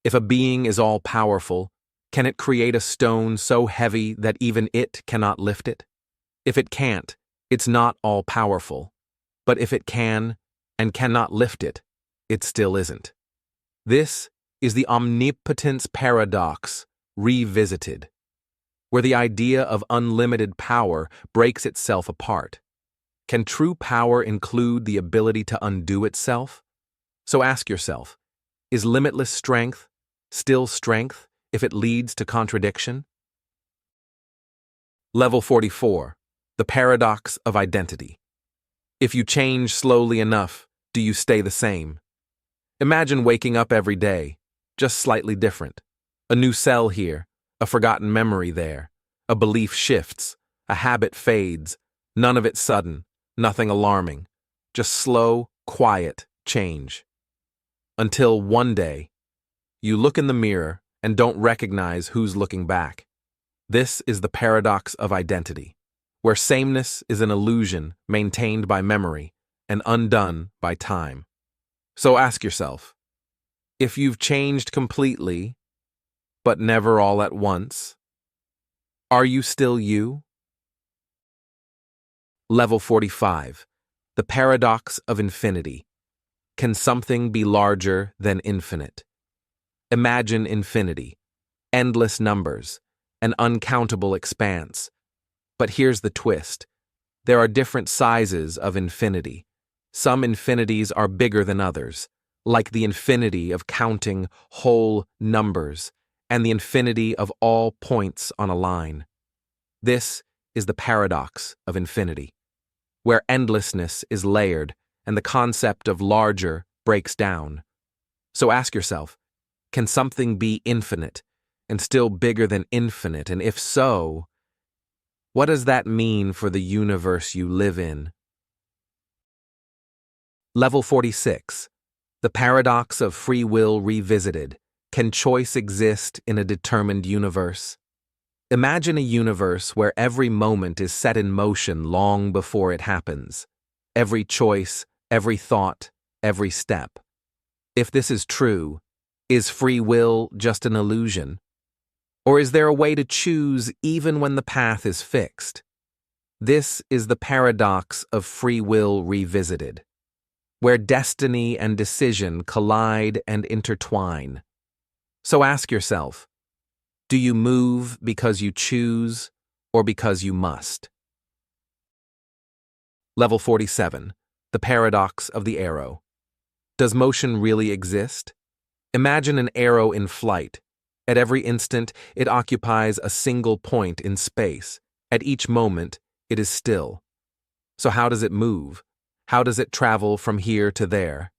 If a being is all-powerful, can it create a stone so heavy that even it cannot lift it? If it can't, it's not all-powerful. But if it can and cannot lift it, it still isn't. This is the omnipotence paradox, revisited, where the idea of unlimited power breaks itself apart. Can true power include the ability to undo itself? So ask yourself, is limitless strength still strength if it leads to contradiction? Level 44. The paradox of identity. If you change slowly enough, do you stay the same? Imagine waking up every day, just slightly different. A new cell here, a forgotten memory there. A belief shifts, a habit fades, none of it sudden, nothing alarming, just slow, quiet change. Until one day, you look in the mirror and don't recognize who's looking back. This is the paradox of identity, where sameness is an illusion maintained by memory and undone by time. So ask yourself, if you've changed completely, but never all at once, are you still you? Level 45. The paradox of infinity. Can something be larger than infinite? Imagine infinity, endless numbers, an uncountable expanse. But here's the twist. There are different sizes of infinity. Some infinities are bigger than others, like the infinity of counting whole numbers and the infinity of all points on a line. This is the paradox of infinity, where endlessness is layered and the concept of larger breaks down. So ask yourself, can something be infinite and still bigger than infinite? And if so, what does that mean for the universe you live in? Level 46. The paradox of free will revisited. Can choice exist in a determined universe? Imagine a universe where every moment is set in motion long before it happens. Every choice, every thought, every step. If this is true, is free will just an illusion? Or is there a way to choose even when the path is fixed? This is the paradox of free will revisited, where destiny and decision collide and intertwine. So ask yourself, do you move because you choose or because you must? Level 47. The paradox of the arrow. Does motion really exist? Imagine an arrow in flight. At every instant, it occupies a single point in space. At each moment, it is still. So how does it move? How does it travel from here to there?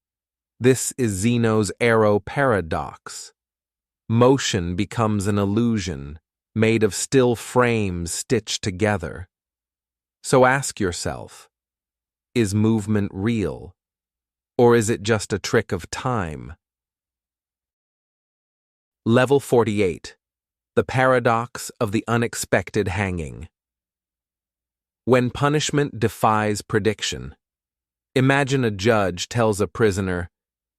This is Zeno's arrow paradox. Motion becomes an illusion, made of still frames stitched together. So ask yourself, is movement real? Or is it just a trick of time? Level 48. The paradox of the unexpected hanging. When punishment defies prediction. Imagine a judge tells a prisoner,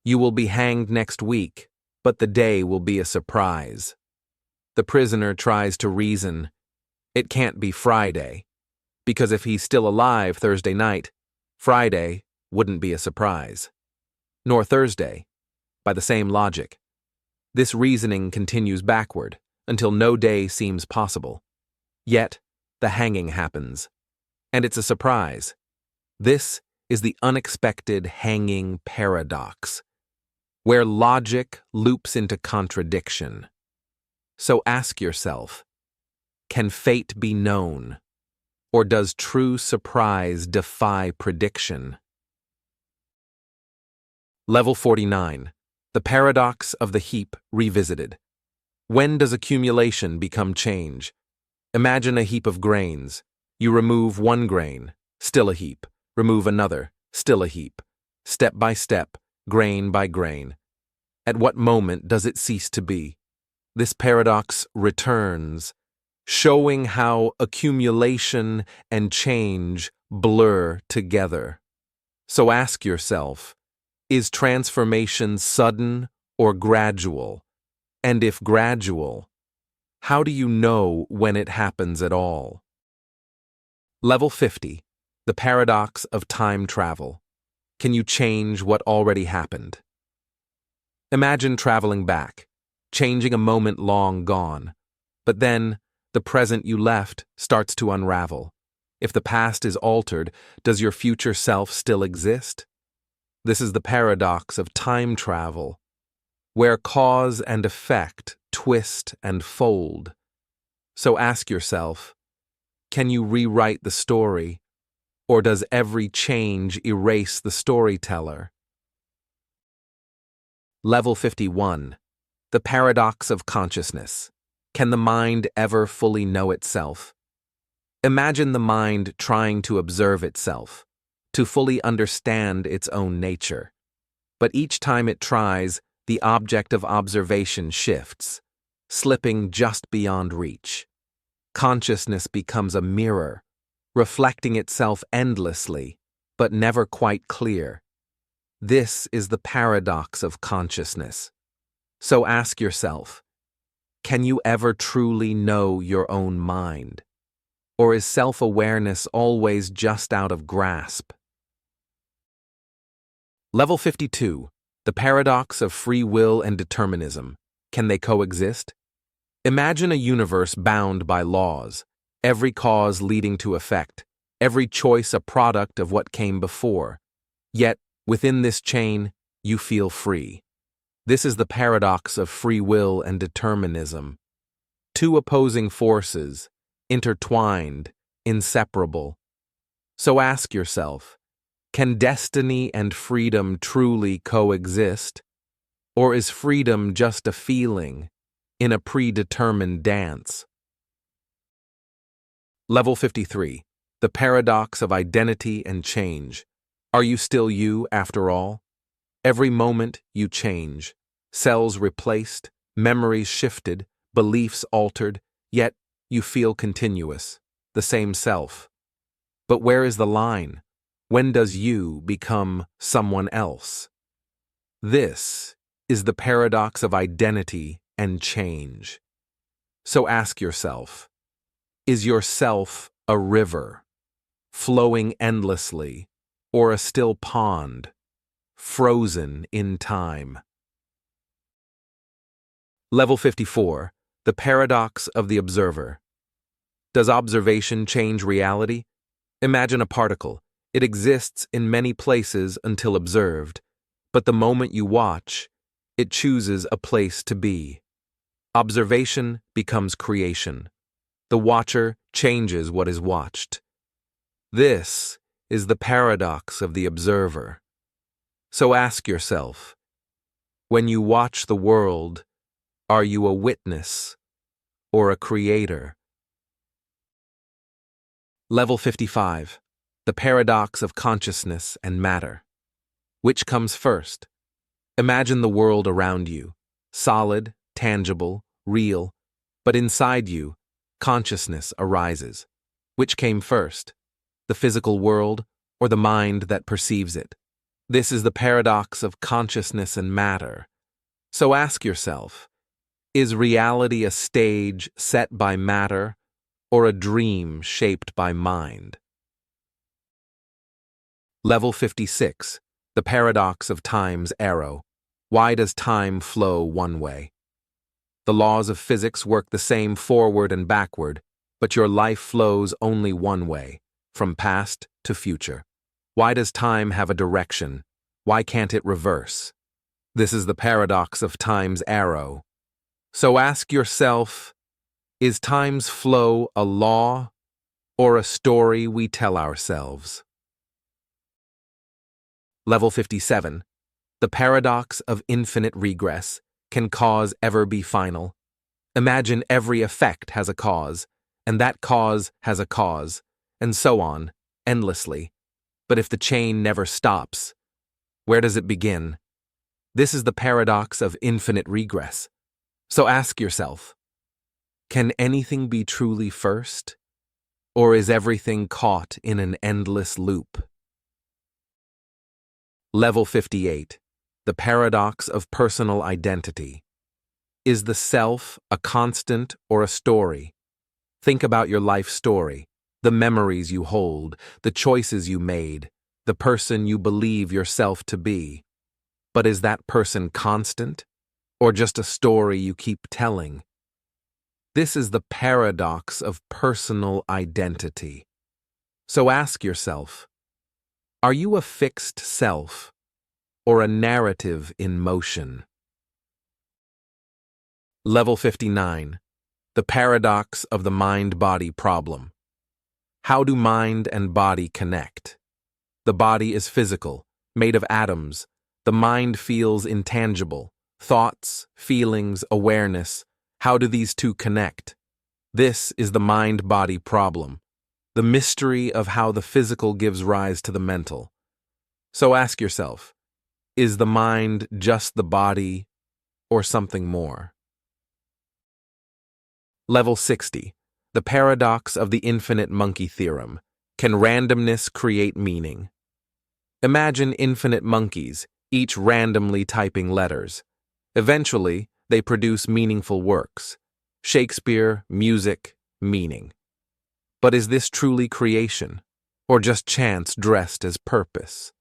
"You will be hanged next week, but the day will be a surprise." The prisoner tries to reason, "It can't be Friday, because if he's still alive Thursday night, Friday wouldn't be a surprise. Nor Thursday, by the same logic." This reasoning continues backward until no day seems possible. Yet, the hanging happens, and it's a surprise. This is the unexpected hanging paradox, where logic loops into contradiction. So ask yourself, can fate be known, or does true surprise defy prediction? Level 49. The paradox of the heap revisited. When does accumulation become change? Imagine a heap of grains. You remove one grain, still a heap. Remove another, still a heap. Step by step, grain by grain. At what moment does it cease to be? This paradox returns, showing how accumulation and change blur together. So ask yourself, is transformation sudden or gradual? And if gradual, how do you know when it happens at all? Level 50. The paradox of time travel. Can you change what already happened? Imagine traveling back, changing a moment long gone, but then the present you left starts to unravel. If the past is altered, does your future self still exist? This is the paradox of time travel, where cause and effect twist and fold. So ask yourself, can you rewrite the story, or does every change erase the storyteller? Level 51. The paradox of consciousness. Can the mind ever fully know itself? Imagine the mind trying to observe itself, to fully understand its own nature. But each time it tries, the object of observation shifts, slipping just beyond reach. Consciousness becomes a mirror, reflecting itself endlessly, but never quite clear. This is the paradox of consciousness. So ask yourself, can you ever truly know your own mind? Or is self-awareness always just out of grasp? Level 52. The paradox of free will and determinism. Can they coexist? Imagine a universe bound by laws, every cause leading to effect, every choice a product of what came before. Yet, within this chain, you feel free. This is the paradox of free will and determinism. Two opposing forces, intertwined, inseparable. So ask yourself, can destiny and freedom truly coexist? Or is freedom just a feeling in a predetermined dance? Level 53. The paradox of identity and change. Are you still you after all? Every moment you change. Cells replaced, memories shifted, beliefs altered, yet you feel continuous, the same self. But where is the line? When does you become someone else? This is the paradox of identity and change. So ask yourself, is your self a river, flowing endlessly, or a still pond, frozen in time? Level 54. The paradox of the observer. Does observation change reality? Imagine a particle. It exists in many places until observed, but the moment you watch, it chooses a place to be. Observation becomes creation. The watcher changes what is watched. This is the paradox of the observer. So ask yourself, when you watch the world, are you a witness or a creator? Level 55. The paradox of consciousness and matter. Which comes first? Imagine the world around you, solid, tangible, real, But inside you, consciousness arises. Which came first, the physical world or the mind that perceives it? This is the paradox of consciousness and matter. So ask yourself, is reality a stage set by matter or a dream shaped by mind? Level 56, the paradox of time's arrow. Why does time flow one way? The laws of physics work the same forward and backward, but your life flows only one way, from past to future. Why does time have a direction? Why can't it reverse? This is the paradox of time's arrow. So ask yourself, is time's flow a law or a story we tell ourselves? Level 57. The paradox of infinite regress. Can cause ever be final? Imagine every effect has a cause, and that cause has a cause, and so on, endlessly. But if the chain never stops, where does it begin? This is the paradox of infinite regress. So ask yourself, can anything be truly first? Or is everything caught in an endless loop? Level 58. The paradox of personal identity. Is the self a constant or a story? Think about your life story, the memories you hold, the choices you made, the person you believe yourself to be. But is that person constant, or just a story you keep telling? This is the paradox of personal identity. So ask yourself, are you a fixed self, or a narrative in motion? Level 59. The paradox of the mind-body problem. How do mind and body connect? The body is physical, made of atoms. The mind feels intangible. Thoughts, feelings, awareness. How do these two connect? This is the mind-body problem, the mystery of how the physical gives rise to the mental. So ask yourself, is the mind just the body or something more? Level 60. The paradox of the infinite monkey theorem. Can randomness create meaning? Imagine infinite monkeys, each randomly typing letters. Eventually, they produce meaningful works. Shakespeare, music, meaning. But is this truly creation, or just chance dressed as purpose?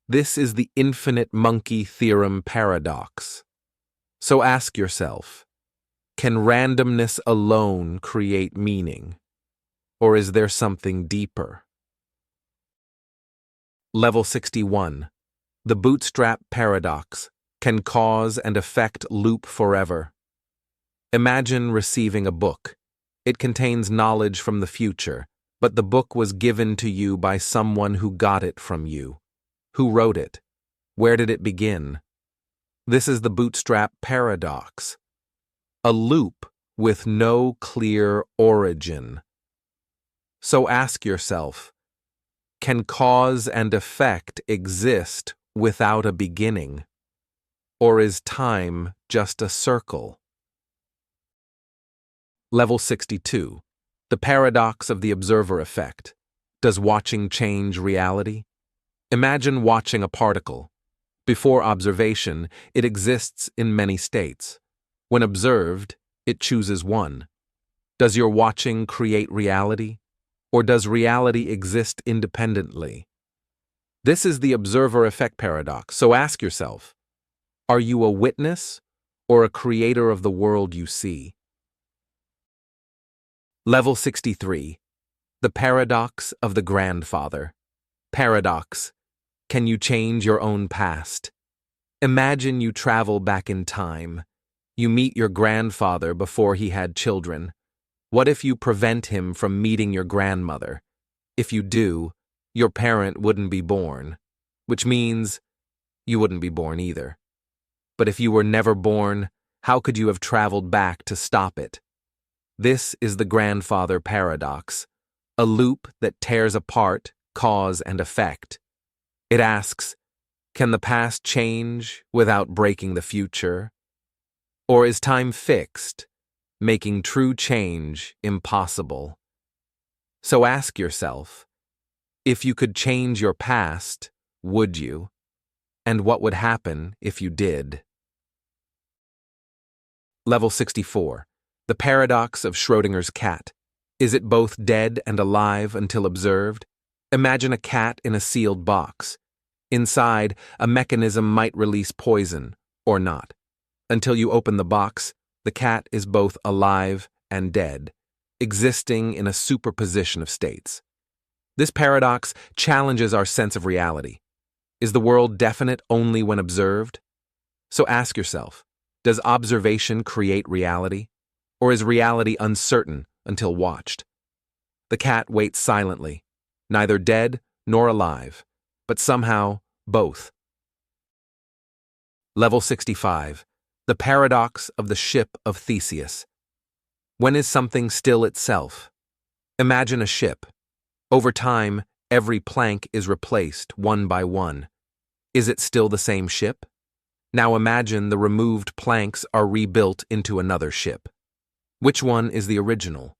This is the infinite monkey theorem paradox. So ask yourself, can randomness alone create meaning, or is there something deeper? Level 61. The Bootstrap paradox. Can cause and effect loop forever? Imagine receiving a book. It contains knowledge from the future, but the book was given to you by someone who got it from you. Who wrote it? Where did it begin? This is the Bootstrap paradox. A loop with no clear origin. So ask yourself, can cause and effect exist without a beginning? Or is time just a circle? Level 62. The paradox of the observer effect. Does watching change reality? Imagine watching a particle. Before observation, it exists in many states. When observed, it chooses one. Does your watching create reality? Or does reality exist independently? This is the observer effect paradox, so ask yourself, are you a witness or a creator of the world you see? Level 63. The paradox of the grandfather. Paradox. Can you change your own past? Imagine you travel back in time. You meet your grandfather before he had children. What if you prevent him from meeting your grandmother? If you do, your parent wouldn't be born, which means you wouldn't be born either. But if you were never born, how could you have traveled back to stop it? This is the grandfather paradox, a loop that tears apart cause and effect. It asks, can the past change without breaking the future? Or is time fixed, making true change impossible. So ask yourself, if you could change your past, would you? And what would happen if you did? Level 64. The paradox of Schrödinger's cat. Is it both dead and alive until observed? Imagine a cat in a sealed box. Inside, a mechanism might release poison, or not. Until you open the box, the cat is both alive and dead, existing in a superposition of states. This paradox challenges our sense of reality. Is the world definite only when observed? So ask yourself, does observation create reality? Or is reality uncertain until watched? The cat waits silently, neither dead nor alive, but somehow both. Level 65. The paradox of the ship of Theseus. When is something still itself? Imagine a ship. Over time, every plank is replaced one by one. Is it still the same ship? Now imagine the removed planks are rebuilt into another ship. Which one is the original?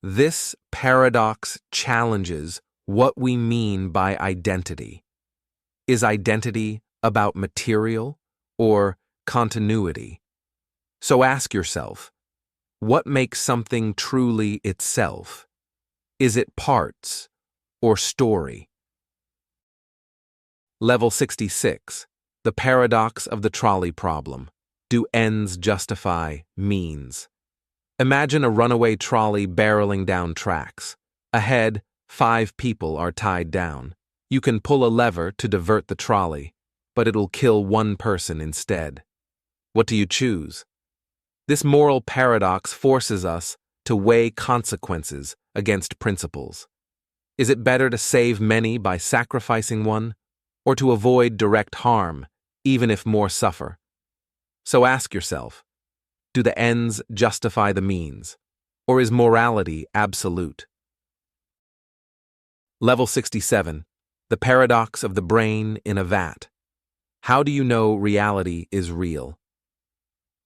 This paradox challenges what we mean by identity. Is identity about material or continuity? So ask yourself, what makes something truly itself? Is it parts or story? Level 66. The paradox of the trolley problem. Do ends justify means? Imagine a runaway trolley barreling down tracks. Ahead, 5 people are tied down. You can pull a lever to divert the trolley, but it'll kill one person instead. What do you choose? This moral paradox forces us to weigh consequences against principles. Is it better to save many by sacrificing one, or to avoid direct harm, even if more suffer? So ask yourself, do the ends justify the means, or is morality absolute? Level 67. The paradox of the brain in a vat. How do you know reality is real?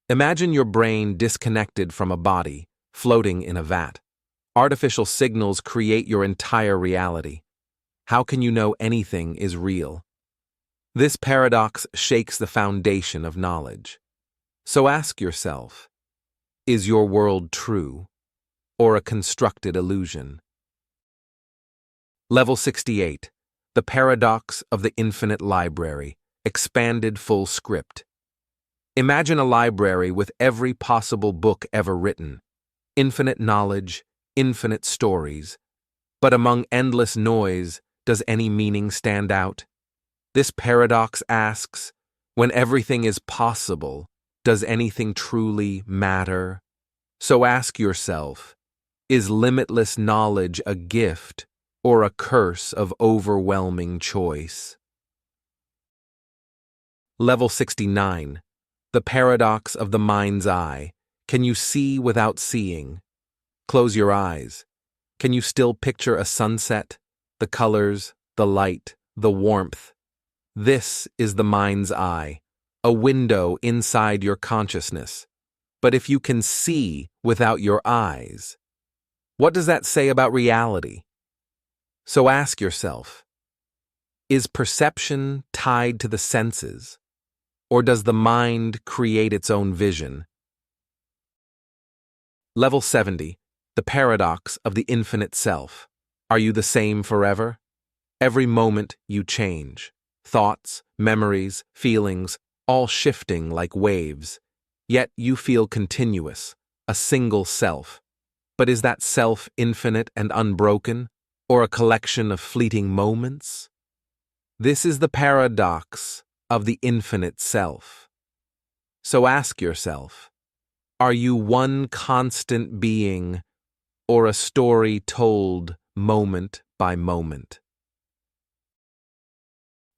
Imagine your brain disconnected from a body, floating in a vat. Artificial signals create your entire reality. How can you know anything is real? This paradox shakes the foundation of knowledge. So ask yourself, is your world true, or a constructed illusion? Level 68. The paradox of the infinite library, expanded full script. Imagine a library with every possible book ever written, infinite knowledge, infinite stories. But among endless noise, does any meaning stand out? This paradox asks, when everything is possible, does anything truly matter? So ask yourself, is limitless knowledge a gift or a curse of overwhelming choice? Level 69. The paradox of the mind's eye. Can you see without seeing? Close your eyes. Can you still picture a sunset? The colors, the light, the warmth. This is the mind's eye, a window inside your consciousness. But if you can see without your eyes, what does that say about reality? So ask yourself, is perception tied to the senses, or does the mind create its own vision? Level 70. The paradox of the infinite self. Are you the same forever? Every moment you change. Thoughts, memories, feelings, all shifting like waves. Yet you feel continuous, a single self. But is that self infinite and unbroken, or a collection of fleeting moments? This is the paradox of the infinite self. So ask yourself, are you one constant being, or a story told moment by moment?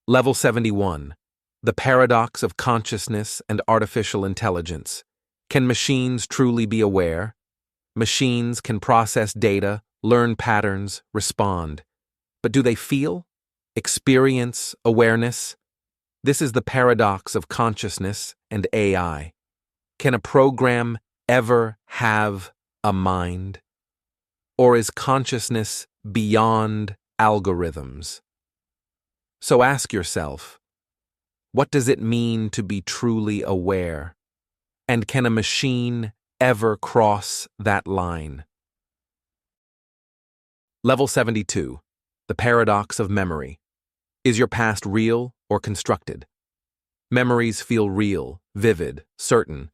Level 71. The paradox of consciousness and artificial intelligence. Can machines truly be aware? Machines can process data, learn patterns, respond. But do they feel? Experience awareness? This is the paradox of consciousness and AI. Can a program ever have a mind? Or is consciousness beyond algorithms? So ask yourself, what does it mean to be truly aware? And can a machine ever cross that line? Level 72. The paradox of memory. Is your past real or constructed? Memories feel real, vivid, certain,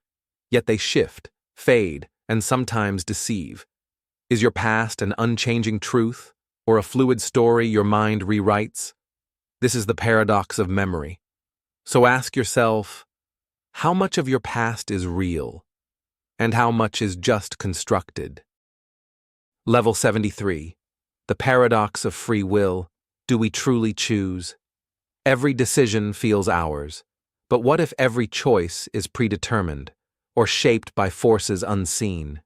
yet they shift, fade, and sometimes deceive. Is your past an unchanging truth or a fluid story your mind rewrites? This is the paradox of memory. So ask yourself, how much of your past is real, and how much is just constructed? Level 73. The paradox of free will. Do we truly choose? Every decision feels ours, but what if every choice is predetermined, or shaped by forces unseen?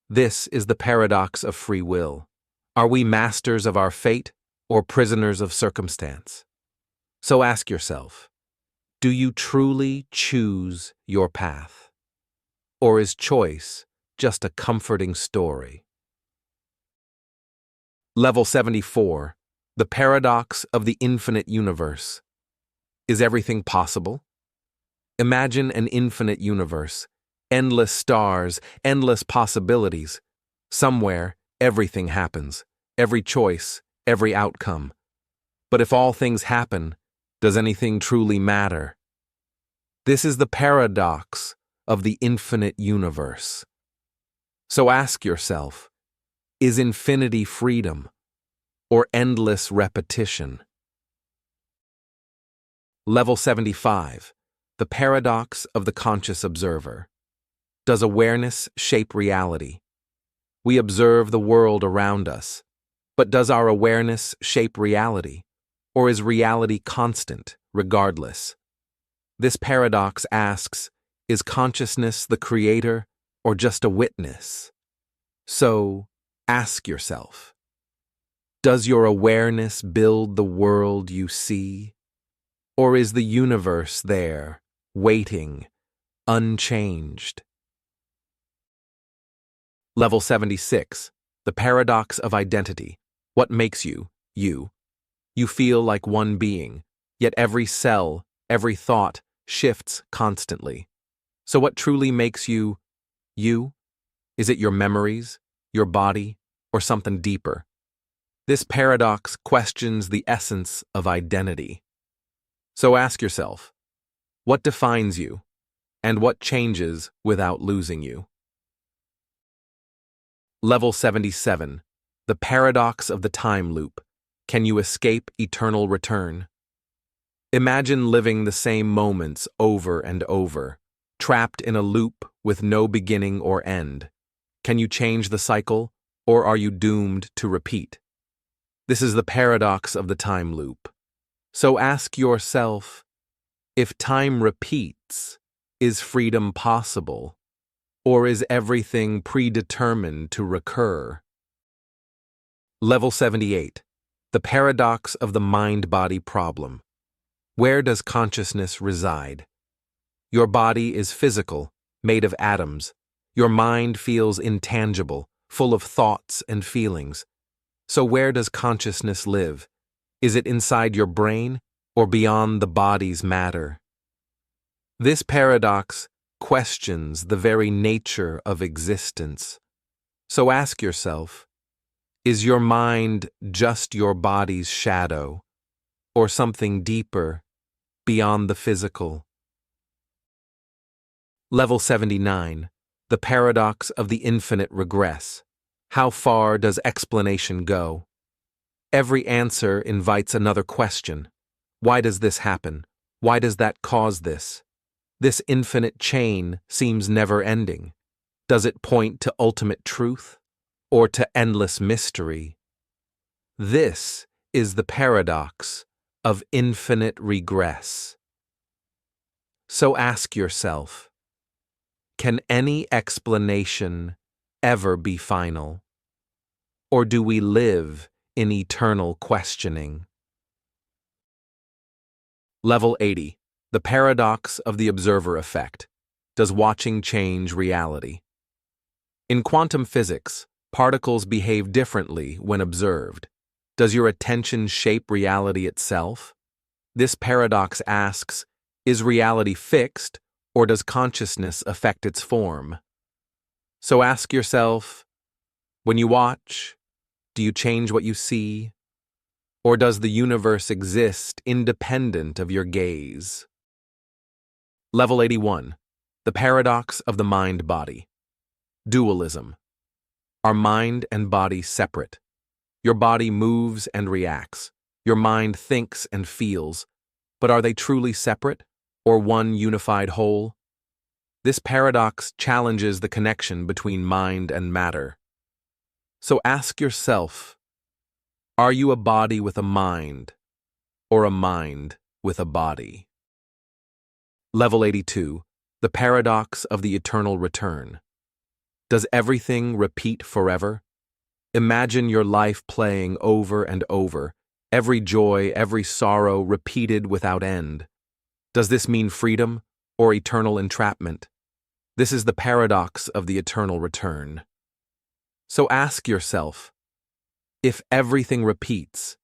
This is the paradox of free will. Are we masters of our fate, or prisoners of circumstance? So ask yourself, do you truly choose your path? Or is choice just a comforting story? Level 74. The paradox of the infinite universe. Is everything possible? Imagine an infinite universe, endless stars, endless possibilities. Somewhere, everything happens, every choice, every outcome. But if all things happen, does anything truly matter? This is the paradox of the infinite universe. So ask yourself, is infinity freedom or endless repetition? Level 75. The paradox of the conscious observer. Does awareness shape reality? We observe the world around us, but does our awareness shape reality, or is reality constant, regardless? This paradox asks, is consciousness the creator or just a witness? So, ask yourself, does your awareness build the world you see? Or is the universe there, waiting, unchanged? Level 76. The paradox of identity. What makes you, you? You feel like one being, yet every cell, every thought, shifts constantly. So what truly makes you, you? Is it your memories, your body, or something deeper? This paradox questions the essence of identity. So ask yourself, what defines you, and what changes without losing you? Level 77. The paradox of the time loop. Can you escape eternal return? Imagine living the same moments over and over, trapped in a loop with no beginning or end. Can you change the cycle, or are you doomed to repeat? This is the paradox of the time loop. So ask yourself, if time repeats, is freedom possible, or is everything predetermined to recur? Level 78. The paradox of the mind-body problem. Where does consciousness reside? Your body is physical, made of atoms. Your mind feels intangible, full of thoughts and feelings. So where does consciousness live? Is it inside your brain or beyond the body's matter? This paradox questions the very nature of existence. So ask yourself, is your mind just your body's shadow, or something deeper, beyond the physical? Level 79. The paradox of the infinite regress. How far does explanation go? Every answer invites another question. Why does this happen? Why does that cause this? This infinite chain seems never-ending. Does it point to ultimate truth, or to endless mystery? This is the paradox of infinite regress. So ask yourself, can any explanation ever be final? Or do we live in eternal questioning? Level 80. The paradox of the observer effect. Does watching change reality? In quantum physics, particles behave differently when observed. Does your attention shape reality itself? This paradox asks, is reality fixed, or does consciousness affect its form? So ask yourself, when you watch, do you change what you see? Or does the universe exist independent of your gaze? Level 81. The paradox of the mind-body. Dualism. Are mind and body separate? Your body moves and reacts. Your mind thinks and feels. But are they truly separate, or one unified whole? This paradox challenges the connection between mind and matter. So ask yourself, are you a body with a mind, or a mind with a body? Level 82. The paradox of the eternal return. Does everything repeat forever? Imagine your life playing over and over, every joy, every sorrow repeated without end. Does this mean freedom or eternal entrapment? This is the paradox of the eternal return. So ask yourself, if everything repeats,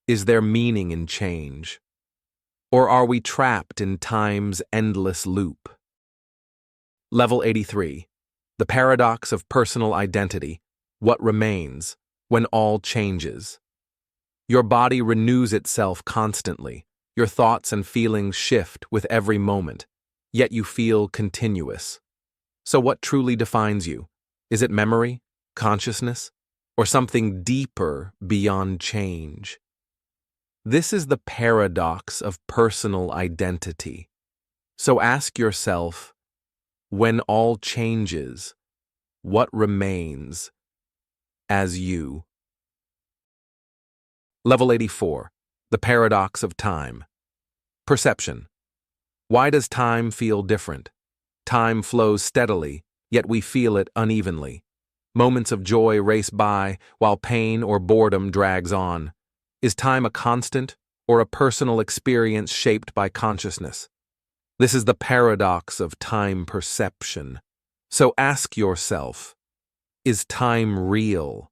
is there meaning in change? Or are we trapped in time's endless loop? Level 83. The paradox of personal identity. What remains when all changes? Your body renews itself constantly. Your thoughts and feelings shift with every moment, yet you feel continuous. So what truly defines you? Is it memory, consciousness, or something deeper beyond change? This is the paradox of personal identity. So ask yourself, when all changes, what remains as you? Level 84. The paradox of time. Perception. Why does time feel different? Time flows steadily, yet we feel it unevenly. Moments of joy race by, while pain or boredom drags on. Is time a constant, or a personal experience shaped by consciousness? This is the paradox of time perception. So ask yourself, is time real,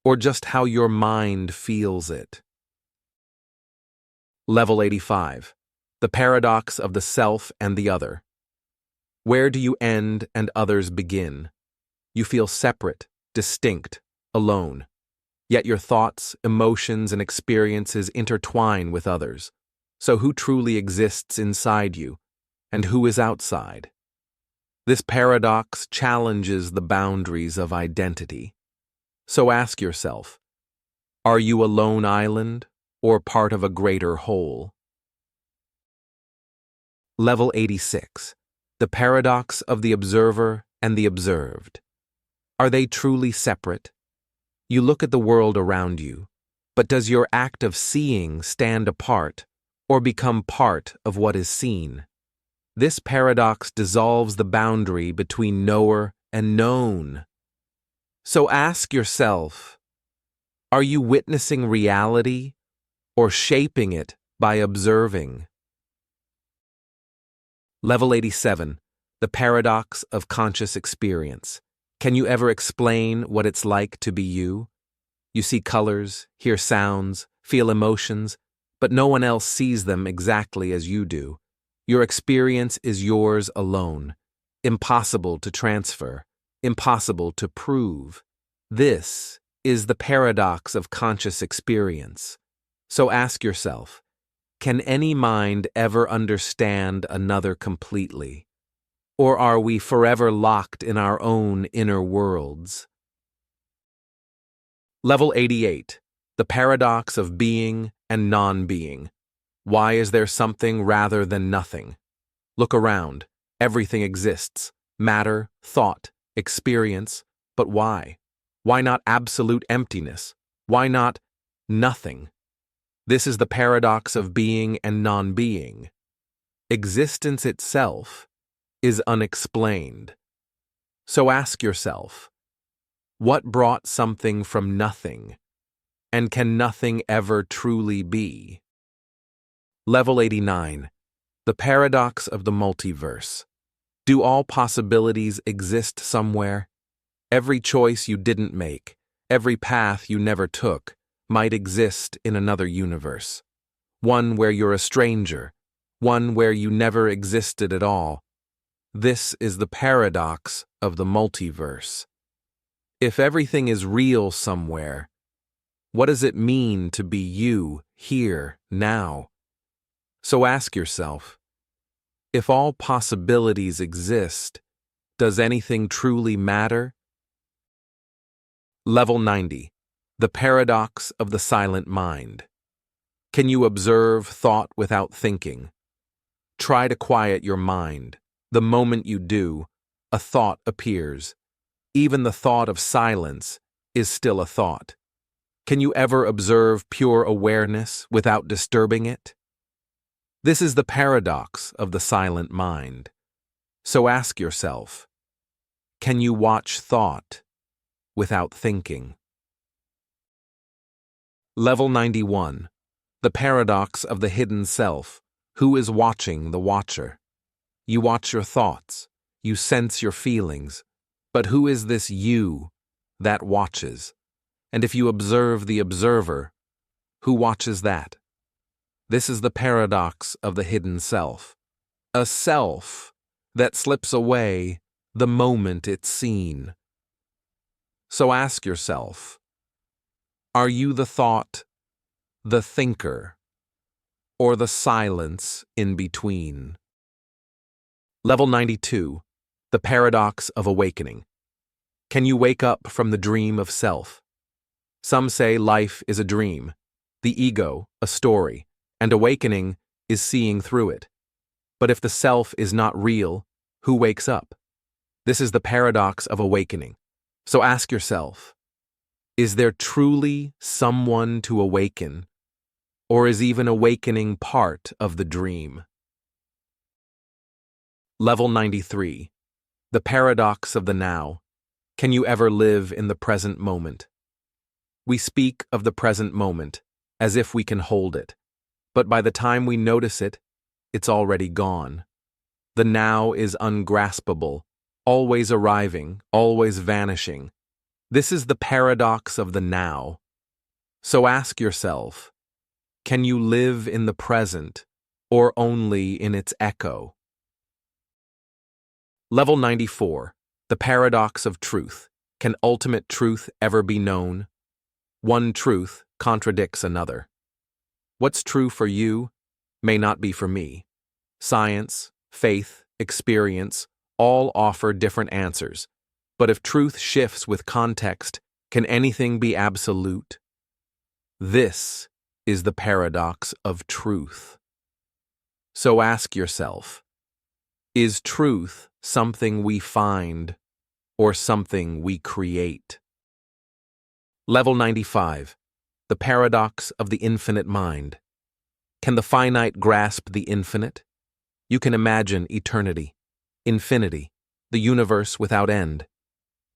or just how your mind feels it? Level 85. The paradox of the self and the other. Where do you end and others begin? You feel separate, distinct, alone. Yet your thoughts, emotions, and experiences intertwine with others. So who truly exists inside you, and who is outside? This paradox challenges the boundaries of identity. So ask yourself, are you a lone island, or part of a greater whole? Level 86. The paradox of the observer and the observed. Are they truly separate? You look at the world around you, but does your act of seeing stand apart, or become part of what is seen? This paradox dissolves the boundary between knower and known. So ask yourself, are you witnessing reality, or shaping it by observing? Level 87. The paradox of conscious experience. Can you ever explain what it's like to be you? You see colors, hear sounds, feel emotions, but no one else sees them exactly as you do. Your experience is yours alone. Impossible to transfer, impossible to prove. This is the paradox of conscious experience. So ask yourself, can any mind ever understand another completely? Or are we forever locked in our own inner worlds? Level 88. The paradox of being and non-being. Why is there something rather than nothing? Look around. Everything exists. Matter, thought, experience. But why? Why not absolute emptiness? Why not nothing? This is the paradox of being and non-being. Existence itself is unexplained. So ask yourself, what brought something from nothing? And can nothing ever truly be? Level 89. The paradox of the multiverse. Do all possibilities exist somewhere? Every choice you didn't make, every path you never took, might exist in another universe. One where you're a stranger, one where you never existed at all. This is the paradox of the multiverse. If everything is real somewhere, what does it mean to be you here now? So ask yourself, if all possibilities exist, does anything truly matter? Level 90. The paradox of the silent mind. Can you observe thought without thinking? Try to quiet your mind. The moment you do, a thought appears. Even the thought of silence is still a thought. Can you ever observe pure awareness without disturbing it? This is the paradox of the silent mind. So ask yourself, can you watch thought without thinking? Level 91. The paradox of the hidden self. Who is watching the watcher? You watch your thoughts, you sense your feelings, but who is this you that watches? And if you observe the observer, who watches that? This is the paradox of the hidden self. A self that slips away the moment it's seen. So ask yourself, are you the thought, the thinker, or the silence in between? Level 92. The paradox of awakening. Can you wake up from the dream of self? Some say life is a dream, the ego a story, and awakening is seeing through it. But if the self is not real, who wakes up? This is the paradox of awakening. So ask yourself, is there truly someone to awaken? Or is even awakening part of the dream? Level 93. The paradox of the now. Can you ever live in the present moment? We speak of the present moment as if we can hold it, but by the time we notice it, it's already gone. The now is ungraspable, always arriving, always vanishing. This is the paradox of the now. So ask yourself, can you live in the present or only in its echo? Level 94. The paradox of truth. Can ultimate truth ever be known? One truth contradicts another. What's true for you may not be for me. Science, faith, experience all offer different answers. But if truth shifts with context, can anything be absolute? This is the paradox of truth. So ask yourself, is truth something we find or something we create? Level 95. The paradox of the infinite mind. Can the finite grasp the infinite? You can imagine eternity, infinity, the universe without end.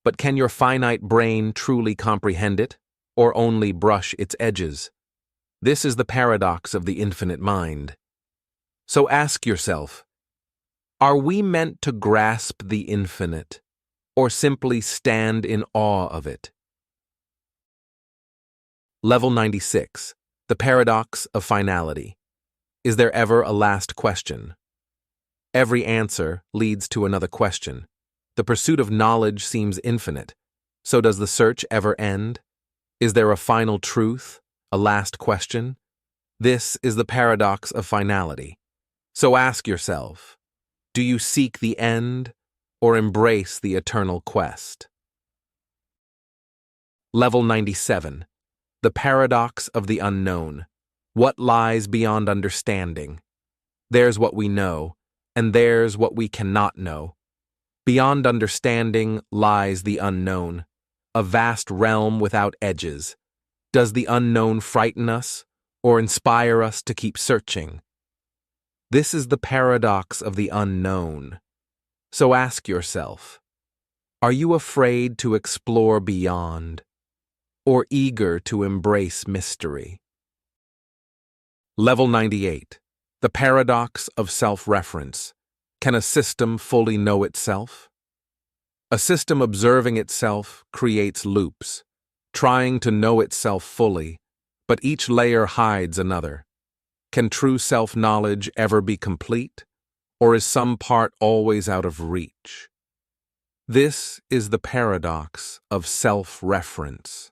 But can your finite brain truly comprehend it, or only brush its edges? This is the paradox of the infinite mind. So ask yourself, are we meant to grasp the infinite, or simply stand in awe of it? Level 96. The paradox of finality. Is there ever a last question? Every answer leads to another question. The pursuit of knowledge seems infinite. So does the search ever end? Is there a final truth, a last question? This is the paradox of finality. So ask yourself, do you seek the end or embrace the eternal quest? Level 97. The paradox of the unknown. What lies beyond understanding? There's what we know, and there's what we cannot know. Beyond understanding lies the unknown, a vast realm without edges. Does the unknown frighten us or inspire us to keep searching? This is the paradox of the unknown. So ask yourself, are you afraid to explore beyond, or eager to embrace mystery? Level 98. The paradox of self-reference. Can a system fully know itself? A system observing itself creates loops, trying to know itself fully, but each layer hides another. Can true self-knowledge ever be complete, or is some part always out of reach? This is the paradox of self-reference.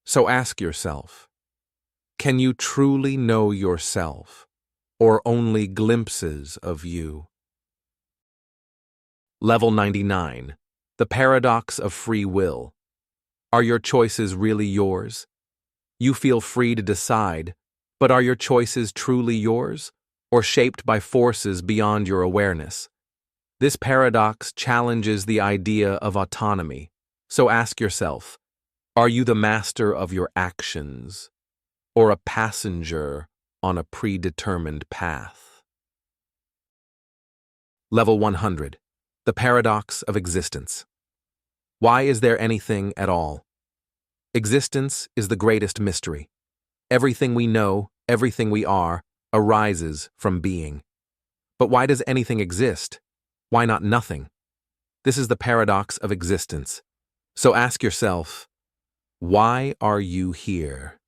So ask yourself, can you truly know yourself, or only glimpses of you? Level 99. The paradox of free will. Are your choices really yours? You feel free to decide, but are your choices truly yours, or shaped by forces beyond your awareness? This paradox challenges the idea of autonomy. So ask yourself, are you the master of your actions, or a passenger on a predetermined path? Level 100. The paradox of existence. Why is there anything at all? Existence is the greatest mystery. Everything we know, everything we are, arises from being. But why does anything exist? Why not nothing? This is the paradox of existence. So ask yourself, why are you here?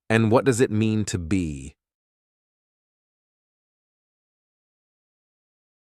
And what does it mean to be?